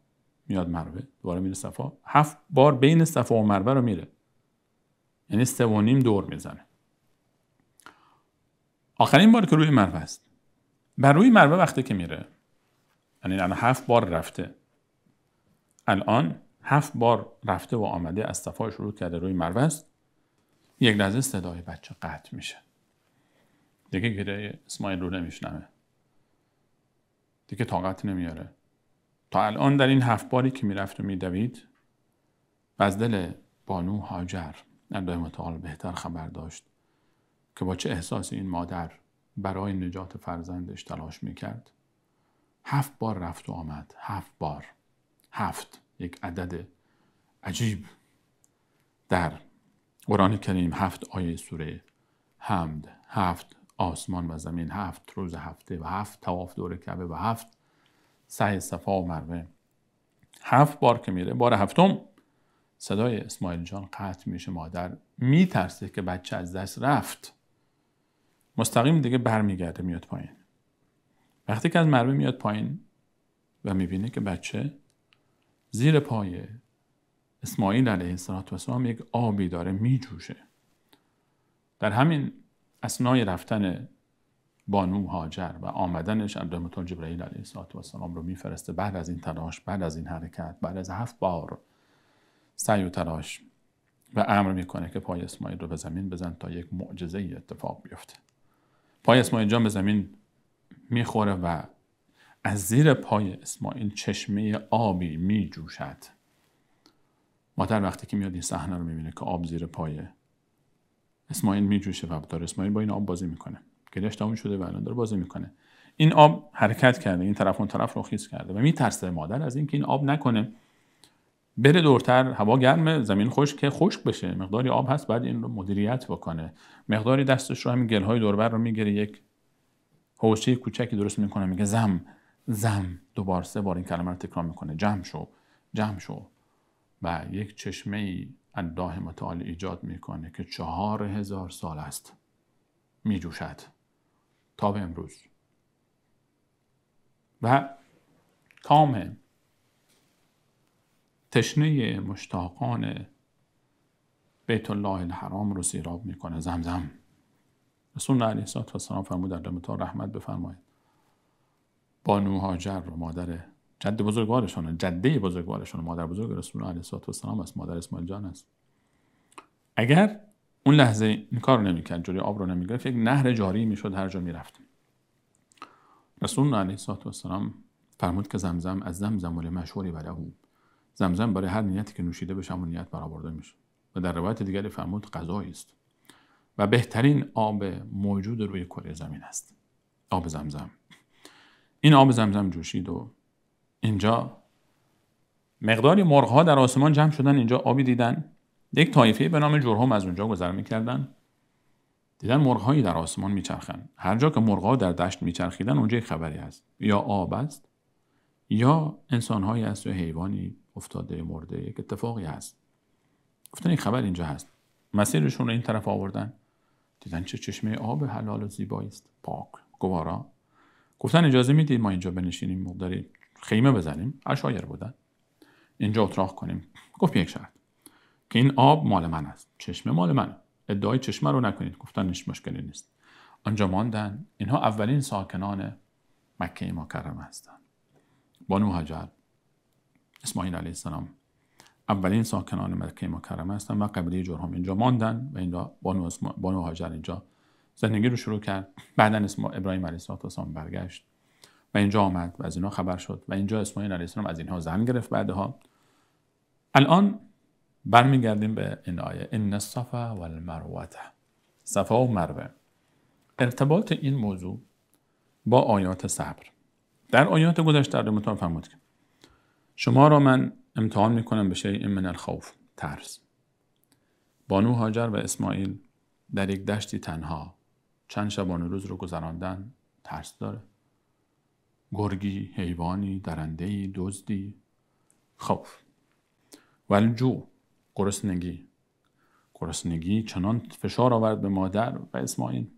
میاد مروه، دوباره میره صفا. 7 بار بین صفا و مروه رو میره، یعنی 3.5 دور میزنه. آخرین بار که روی مروه است. بر روی مروه وقتی که میره، یعنی الان 7 بار رفته، الان 7 بار رفته و آمده، از صفا شروع کرده، روی مروه است. یک لحظه صدای بچه قطع میشه، دیگه گریه اسماعیل رو نمیشنوه، دیگه طاقت نمیاره. تا الان در این 7 باری که میرفت و میدوید و از دل بانو هاجر الله متعال بهتر خبر داشت که با چه احساسی این مادر برای نجات فرزندش تلاش میکرد. 7 بار رفت و آمد. 7 بار. 7 یک عدد عجیب در قرآن کریم. 7 آیه سوره حمد، 7 آسمان و زمین، 7 روز هفته و 7 طواف دور کعبه و 7 سعی صفا و مروه. 7 بار که میره، بار 7م صدای اسماعیل جان قطع میشه. مادر میترسه که بچه از دست رفت. مستقیم دیگه برمیگرده میاد پایین. وقتی که از مروه میاد پایین و میبینه که بچه زیر پای اسماعیل علیه السلام یک آبی داره میجوشه. در همین اثنای رفتن بانو هاجر و آمدنش عبدالمطلب جبرائیل علیه السلام رو میفرسته. بعد از این تلاش، بعد از این حرکت، بعد از 7 بار سعی و تلاش و امر میکنه که پای اسماعیل رو به زمین بزن تا یک معجزه ای اتفاق بیفته. پای اسماعیل جان به زمین میخوره و از زیر پای اسماعیل چشمه آبی میجوشد. مادر وقتی که میاد این صحنه رو میبینه که آب زیر پای اسماعیل میجوشه و داره اسماعیل با این آب بازی میکنه. گلش تموم شده و الان داره بازی میکنه. این آب حرکت کرده، این طرف اون طرف رو خیس کرده و میترسه مادر از اینکه این آب نکنه بره دورتر. هوا گرمه، زمین خشک بشه، مقداری آب هست، بعد این رو مدیریت بکنه. مقداری دستش رو همین گلهای دوربر رو میگیره، یک حوضچه کوچکی درست میکنه، میگه زم 2 بار 3 بار این کلمه رو تکرار میکنه، جمع شو و یک چشمه ای الله متعال ایجاد میکنه که 4000 سال است میجوشد تا به امروز و کام تشنه مشتاقان بیت الله الحرام رو سیراب میکنه. زمزم. رسول الله علیه السلام فرمود در دمتان رحمت بفرمایید بانو هاجر رو، مادر جده بزرگوارشون، مادر بزرگ رسول الله علیه السلام است، مادر اسماعیل جان است. اگر اون لحظه این کار رو نمیکرد، جوری آب رو نمیگرفت، یک نهر جاری میشد هر جا میرفت. رسول الله علیه السلام فرمود که زمزم از زمزم لمشوری وله، زمزم برای هر نیتی که نوشیده بشه همون نیت برآورده میشه. و در روایت دیگری فرمود غذایی است و بهترین آب موجود روی کره زمین است آب زمزم. این آب زمزم جوشید و اینجا مقداری مرغ‌ها در آسمان جمع شدن، اینجا آبی دیدن. یک طایفه به نام جرهم از اونجا گذر می‌کردن، دیدن مرغ‌هایی در آسمان میچرخن. هر جا که مرغ‌ها در دشت میچرخیدن اونجا یک خبری هست، یا آب است یا انسان‌هایی هست یا حیوانی افتاده مرده، یک اتفاقی هست. گفتن این خبر اینجا هست. مسیرشون رو این طرف آوردن، دیدن چه چشمه آب حلال و زیبایی است، پاک گوارا. گفتن اجازه میدید ما اینجا بنشینیم، مقداری خیمه بزنیم؟ عشایر بودن. اینجا اتراق کنیم. گفت یک شرط، که این آب مال من است، چشمه مال من، ادعای چشمه رو نکنید. گفتن هیچ مشکلی نیست. آنجا ماندن. اینها اولین ساکنان مکه مکرمه هستند. بانو هاجر، اسماعیل علیه السلام اولین ساکنان مکه مکرمه هستند و قبیله جرهم اینجا ماندن و اینجا بانو هاجر اینجا زندگی رو شروع کرد. بعدن ابراهیم علیه السلام برگشت و اینجا آمد و از اینها خبر شد و اینجا اسماعیل علیه السلام از اینها زن گرفت. بعدها الان برمیگردیم به این آیه ان الصفا والمروه، صفا و مروه. ارتباط این موضوع با آیات صبر. در آیات گذشته در متون فرمود که شما را من امتحان میکنم به شیء من الخوف، ترس. بانو هاجر و اسماعیل در یک دشتی تنها چند شبانه روز رو گذراندن، ترس داره. گرگی، حیوانی، درندهی، دزدی، خوف. والجوع، گرسنگی چنان فشار آورد به مادر و اسماعیل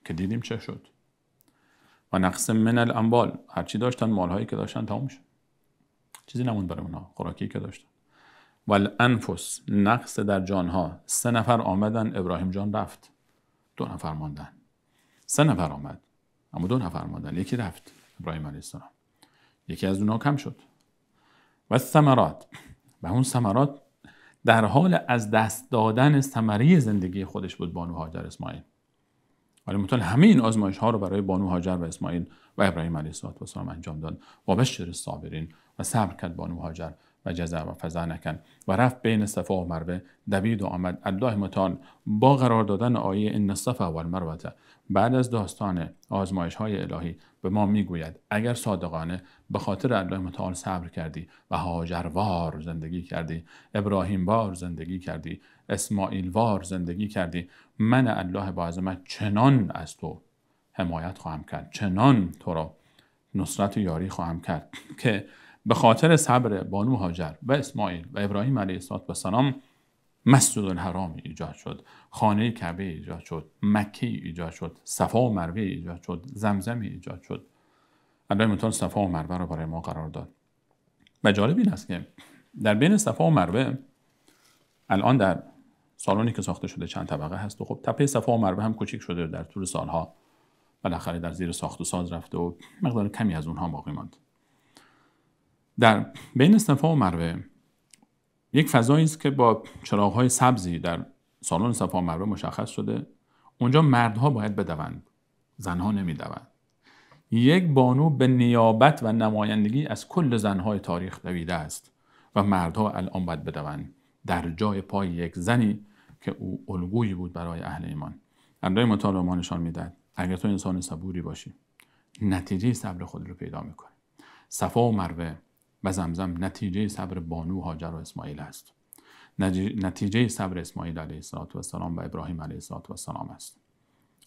که دیدیم چه شد. و نقص من الاموال، هرچی داشتن، مالهایی که داشتن تمام شد، چیزی نموند برای اونها، خوراکی که داشتن. والانفس، نقص در جانها. 3 نفر آمدن، ابراهیم جان رفت، 2 نفر ماندن. 3 نفر آمد اما 2 نفر ماندن، یکی رفت ابراهیم علیه السلام، یکی از اونها کم شد. و ثمرات، و اون ثمرات در حال از دست دادن ثمره زندگی خودش بود بانو هاجر اسماعیل. ولی مطمئن همه این آزمایش ها رو برای بانو هاجر و اسماعیل و ابراهیم علیه السلام انجام داد. و بشر الصابرین، و صبر کرد بانو هاجر و و جزع و فزع نکن و رفت بین صفا و مروه دوید و آمد. الله متعال با قرار دادن آیه ان الصفا و المروه بعد از داستان آزمایش های الهی به ما میگوید اگر صادقانه به خاطر الله متعال صبر کردی و هاجر وار زندگی کردی، ابراهیم وار زندگی کردی، اسماعیل وار زندگی کردی، من الله با عظمت چنان از تو حمایت خواهم کرد، چنان تو را نصرت و یاری خواهم کرد که به خاطر صبر بانو هاجر و اسماعیل و ابراهیم علیه السلام مسجد الحرام ایجاد شد، خانه کعبه ایجاد شد، مکه ایجاد شد، صفا و مروه ایجاد شد، زمزم ایجاد شد. الله متعال صفا و مروه را برای ما قرار داد. و جالب این است که در بین صفا و مروه الان در سالونی که ساخته شده چند طبقه هست و خب تپه صفا و مروه هم کوچیک شده در طول سالها، بالاخره در زیر ساخت و ساز رفته و مقدار کمی از اونها باقی ماند. در بین صفا و مروه یک فضایی است که با چراغ‌های سبزی در سالن صفا و مروه مشخص شده. اونجا مردها باید بدوند، زنها نمی‌دوند. یک بانو به نیابت و نمایندگی از کل زنهای تاریخ دویده است و مردها الان باید بدوند در جای پای یک زنی که او الگویی بود برای اهل ایمان. الله متعال ما نشان می‌دهد اگر تو انسان صبوری باشی نتیجه صبر خود رو پیدا می‌کنی. صفا و مروه و زمزم نتیجه صبر بانو هاجر و اسماعیل است. نتیجه صبر اسماعیل علیه السلام و ابراهیم علیه السلام است.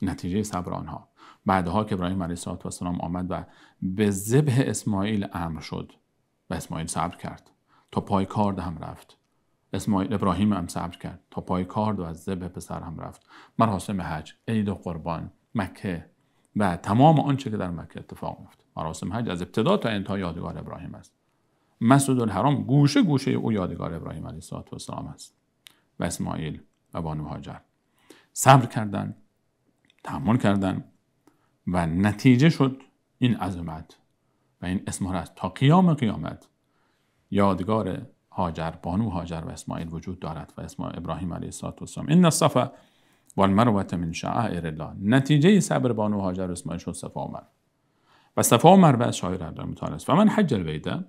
نتیجه صبر آنها. بعدها که ابراهیم علیه السلام آمد و به ذبح اسماعیل امر شد و اسماعیل صبر کرد تا پای کارد هم رفت. ابراهیم هم صبر کرد تا پای کارد و از ذبح پسر هم رفت. مراسم حج، عید و قربان، مکه و تمام آنچه که در مکه اتفاق میفته. مراسم حج از ابتدا تا انتها یادگار ابراهیم است. مسجد الحرام گوشه گوشه او یادگار ابراهیم علیه السلام است و اسماعیل و بانو هاجر. صبر کردند، تحمل کردند و نتیجه شد این عظمت و این اسمارت تا قیام قیامت یادگار هاجر، بانو هاجر و اسماعیل وجود دارد و اسم ابراهیم علیه السلام ان الصفا والمروه من شعائر الله. نتیجه صبر بانو هاجر و اسماعیل شد صفا و مروه و صفا و مروه از شعائر الله متعال است. و من حج البیت،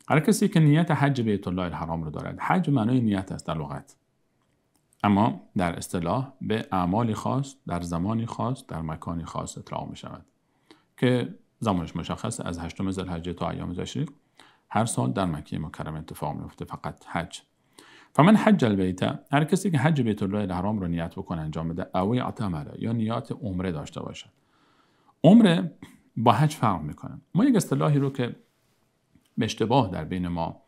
هر کسی که نیت حج بیت الله الحرام رو دارد. حج معنای نیت است در لغت، اما در اصطلاح به اعمالی خاص در زمانی خاص در مکانی خاص اطلاق می شود که زمانش مشخص از 8 ذوالحجه تا ایام تشریق هر سال در مکه مکرمه اتفاق می افته فقط حج. فمن حج البیت، هر کسی که حج بیت الله الحرام رو نیت بکنه انجام بده، او اعتمر یا نیت عمره داشته باشد. عمره با حج فرق میکنه. ما یک اصطلاحی رو که به اشتباه در بین ما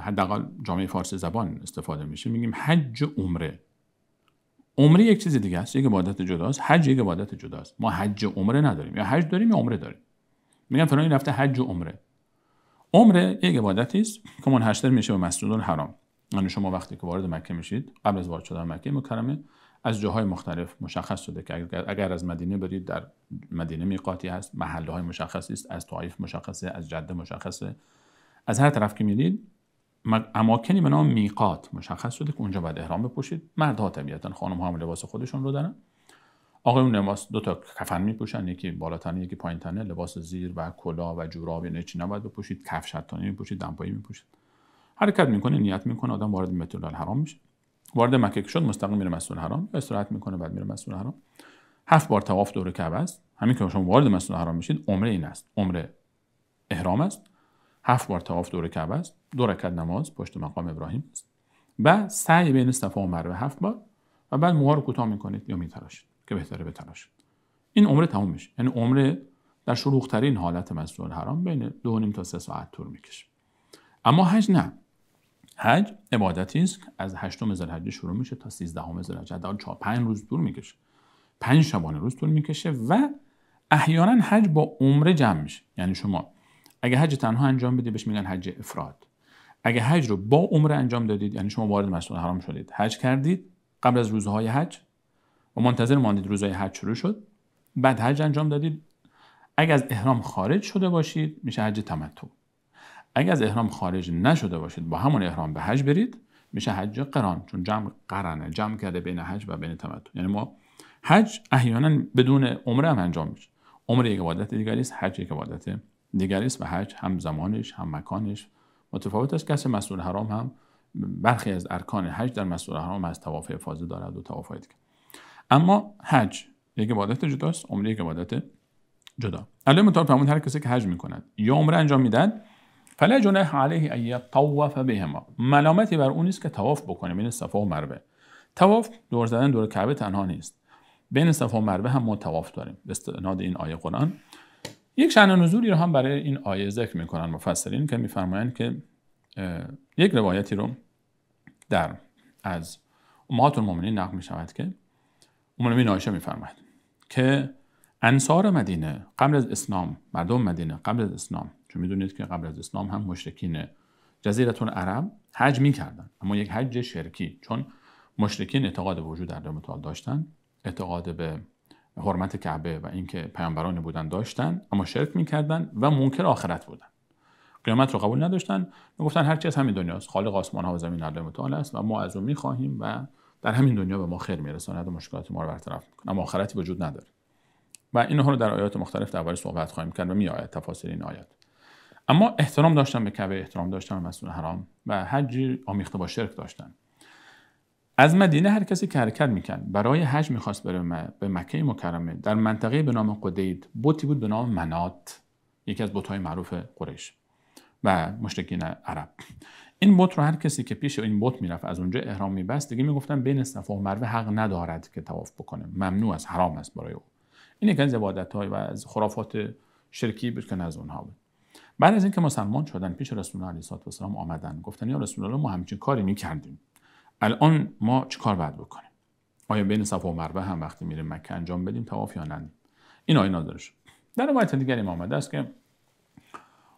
حداقل جامعه فارسی زبان استفاده میشه میگیم حج و عمره. عمره یک چیز دیگه است، یک عبادت جداست. حج یک عبادت جداست. ما حج و عمره نداریم، یا حج داریم یا عمره داریم. میگن فلانی رفته حج و عمره. عمره یک عبادتی است که منحصر میشه به مسجد الحرام. یعنی شما وقتی که وارد مکه میشید، قبل از وارد شدن مکه مکرمه از جاهای مختلف مشخص شده که اگر از مدینه برید در مدینه میقاتی هست، محله‌های مشخصی است، از طائف مشخصه، از جده مشخصه. از هر طرف که میرید اماکنی به نام میقات مشخص شده که اونجا باید احرام بپوشید. مردها طبیعتا، خانم‌ها هم لباس خودشون رو دارن. آقایون لباس دو تا کفن میپوشن، یکی بالاتنه یکی پایین‌تنه، لباس زیر و کلاه و جوراب اینا چی نباید بپوشید، کفش حتانی میپوشید، دمپایی میپوشید. حرکت میکنه، نیت میکنه، آدم وارد بیت الله الحرام میشه. وارد مکه شد مستقیم میره مسجد الحرام، استراحت میکنه، بعد میره مسجد الحرام. 7 بار طواف دور کعبه است. همین که شما وارد مسجد الحرام میشید، عمره این است. عمره احرام است. 7 بار طواف دور کعبه است. 2 رکعت نماز پشت مقام ابراهیم است. و سعی بین صفا و مروه 7 بار و بعد موها رو کوتاه میکنید یا میتراشید که بهتره بتراشید. این عمره تموم میشه. یعنی عمره در شلوغ ترین حالت مسجد الحرام بین 2.5 تا 3 ساعت طول میکشه. اما حج نه. حج عبادتی است که از 8 ذوالحجه شروع میشه تا 13 ذوالحجه، حداقل 4-5 روز طول میکشه. 5 شبانه روز طول میکشه و احیانا حج با عمره جمع میشه. یعنی شما اگه حج تنها انجام بدید بهش میگن حج افراد. اگه حج رو با عمره انجام دادید، یعنی شما وارد مسجد الحرام شدید، حج کردید قبل از روزهای حج و منتظر ماندید روزهای حج شروع شد، بعد حج انجام دادید، اگه از احرام خارج شده باشید میشه حج تمتع. اگه از احرام خارج نشده باشید با همون احرام به حج برید میشه حج قران، چون جمع کرده بین حج و بین تمتع. یعنی ما حج احیانا بدون عمره هم انجام میشه. عمره یک عبادت دیگری است، حج یک عبادت دیگری است و حج هم زمانش هم مکانش متفاوت است. کسی مسجد الحرام هم برخی از ارکان حج در مسجد الحرام از طواف افاضه دارد و طواف‌های دیگه. اما حج یک عبادت جداست، عمره یک عبادت جدا. الله متعال فرمود هر کسی که حج میکند یا عمره انجام میدهد فلا جناح علیه ان یطوف بهما، ملامتی بر اون نیست که طواف بکنه بین صفا و مروه. طواف دور زدن دور کعبه تنها نیست، بین صفا و مروه هم ما طواف داریم. به استناد این آیه قرآن یک شأن نزولی رو هم برای این آیه ذکر میکنن مفسرین که میفرمایند که یک روایتی رو از امهات المؤمنین نقل میشود که ام المؤمنین عایشه میفرماید که انصار مدینه قبل از اسلام، مردم مدینه قبل از اسلام، چون میدونید که قبل از اسلام هم مشرکین جزیره العرب حج میکردن، اما یک حج شرکی، چون مشرکین اعتقاد وجود در الله متعال داشتن، اعتقاد به حرمت کعبه و اینکه پیامبران بودن داشتن، اما شرک میکردن و منکر آخرت بودن. قیامت رو قبول نداشتن، میگفتن هر چی از همین دنیاست، خالق آسمان ها و زمین الله متعال است و ما از اون میخواهیم و در همین دنیا به ما خیر میرساند و مشکلات ما رو برطرف میکنه، اما آخرتی وجود نداره. و اینها رو در آیات مختلف درباره صحبت خواهیم کرد و میآید تفاصیل این آیات. اما احترام داشتن به کعبه، احترام داشتن به مسجد الحرام و حج آمیخته با شرک داشتن. از مدینه هر کسی که حرکت میکرد برای حج میخواست بره به مکه مکرمه، در منطقه به نام قدید بتی بود به نام منات، یکی از بت‌های معروف قریش و مشرکین عرب. این بت رو هر کسی که پیش این بت میرفت از اونجا احرام میبست، دیگه میگفتن بین صفا و مروه حق ندارد که طواف بکنه، ممنوع است، حرام است برای او. این یکی از عبادت‌های و از خرافات شرکی بود که از اونها بود. بعد از اینکه مسلمان شدن پیش رسول الله علیه السلام آمدن، گفتن یا رسول الله ما همچین کاری میکردیم، الان ما چیکار باید بکنیم؟ آیا بین صفا و مروه هم وقتی میریم مکه انجام بدیم طواف یا نه؟ این آیه نازل شد. در روایت دیگری آمده است که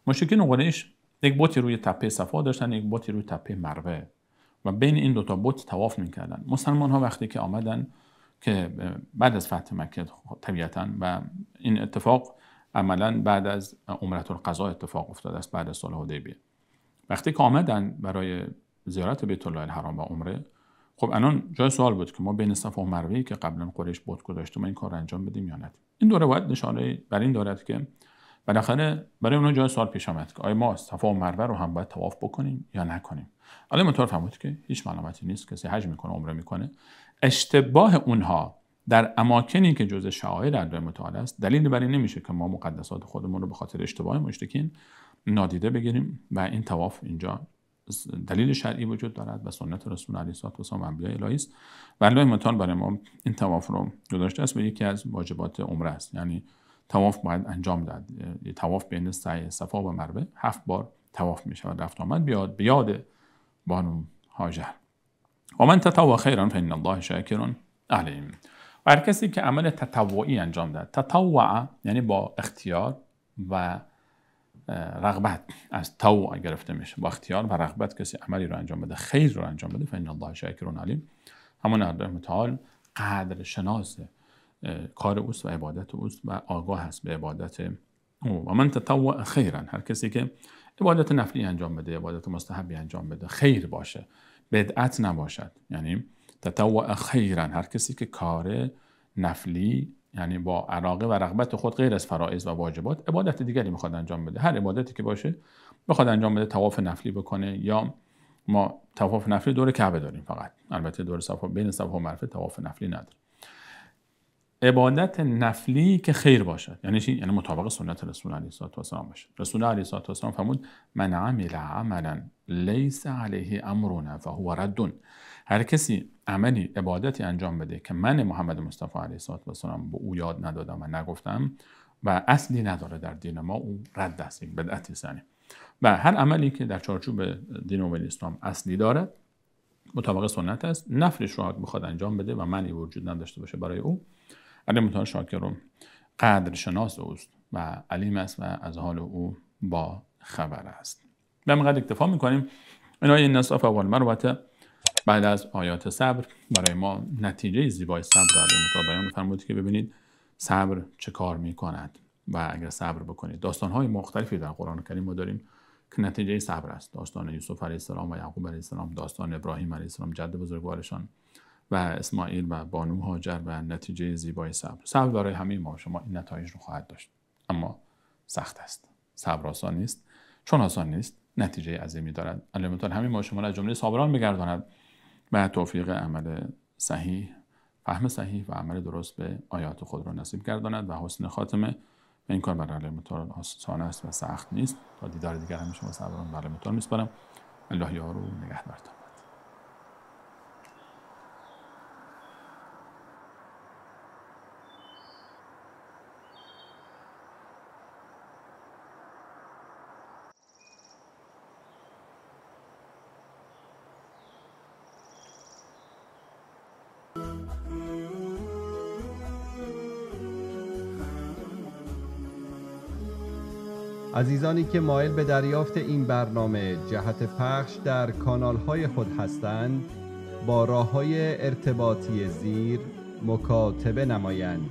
مشرکین قریش یک بتی روی تپه صفا داشتن، یک بتی روی تپه مروه و بین این دو تا بت طواف میکردن. مسلمان ها وقتی که آمدن که بعد از فتح مکه طبیعتاً و این اتفاق عملاً بعد از عمره القضاء اتفاق افتاده است، بعد از صلح حدیبیه، وقتی که آمدن برای زیارت بیت الله الحرام و عمره، خب الان جای سوال بود که ما بین صفا و مروه که قبلا قریش بت گذاشته ما این کار رو انجام بدیم یا نه. این دو روایت نشانه بر این دارد که بالاخره برای اونها جای سوال پیش آمد که آیا ما صفا و مروه رو هم باید طواف بکنیم یا نکنیم. الله متعال فرمود که هیچ ملامتی نیست، کسی حج میکنه عمره میکنه، اشتباه اونها در اماکنی که جزء شعائر الله متعال است دلیلی بر این نمیشه که ما مقدسات خودمون رو به خاطر اشتباه مشرکین نادیده بگیریم و این طواف اینجا دلیل شرعی وجود دارد و سنت رسول علیه السلام و انبیاء الهی است و الله متعال برای ما این طواف رو گذاشته است و یکی از واجبات عمره است. یعنی طواف باید انجام داد. طواف بین سعی صفا و مروه 7 بار طواف می شود، رفت آمد به یاد بانو هاجر. و من تطوع خیرا فإن الله شاکر علیم. و هر کسی که عمل تطوعی انجام داد، تطوع یعنی با اختیار و رغبت، از طوع گرفته میشه، با اختیار و رغبت کسی عملی رو انجام بده، خیر رو انجام بده، فإن الله شاکر علیم، همون الله متعال قدر شناس کار اوست و عبادت اوست و آگاه است به عبادت او. و من تطوع خیرا، هر کسی که عبادت نفلی انجام بده، عبادت مستحبی انجام بده، خیر باشه، بدعت نباشد. یعنی تطوع خیرا، هر کسی که کار نفلی یعنی با علاقه و رغبت خود غیر از فرائض و واجبات عبادت دیگری میخواد انجام بده، هر عبادتی که باشه بخواد انجام بده، طواف نفلی بکنه، یا ما طواف نفلی دور کعبه داریم فقط، البته دور صفا بین صفا و مروه طواف نفلی نداریم. عبادت نفلی که خیر باشد یعنی چی؟ یعنی مطابق سنت رسول علیه السلام باشه. رسول علیه السلام فرمود من عمل عملا لیس علیه امرنا فهو رد. هر کسی عملی عبادتی انجام بده که من محمد مصطفی علیه السلام به او یاد ندادم و نگفتم و اصلی نداره در دین ما، او رد است، بدعتی است. و هر عملی که در چارچوب دین و اسلام اصلی داره مطابق سنت است، نفلش رو بخواد انجام بده و معنی وجود نداشته باشه برای او، الله متعال شاکر و قدر شناس اوست و علیم است و از حال او با خبر است. به همین اکتفا میکنیم. این آیه ان الصفا والمروه بعد از آیات صبر برای ما نتیجه زیبای صبر را الله متعال بیان فرمود که ببینید صبر چه کار میکند و اگر صبر بکنید. داستان‌های مختلفی در قرآن کریم ما داریم که نتیجه صبر است. داستان یوسف علیه السلام و یعقوب علیه السلام، داستان ابراهیم علیه السلام جد بزرگوارشان و اسماعیل و بانو هاجر و نتیجه زیبای صبر. صبر برای همه ما شما این نتایج رو خواهد داشت، اما سخت است. صبر آسان نیست. چون آسان نیست نتیجه عظیمی دارد. الله متعال همین ما شما را از جمله صابران بگرداند و توفیق عمل صحیح، فهم صحیح و عمل درست به آیات خود را نصیب گرداند و حسن خاتمه. و این کار برای الله متعال آسان است و سخت نیست. تا دیدار دیگر همه شما صابران برای الله متعال میسپارم. الله یار و نگهدارتان. عزیزانی که مایل به دریافت این برنامه جهت پخش در کانال‌های خود هستند، با راه‌های ارتباطی زیر مکاتبه نمایند.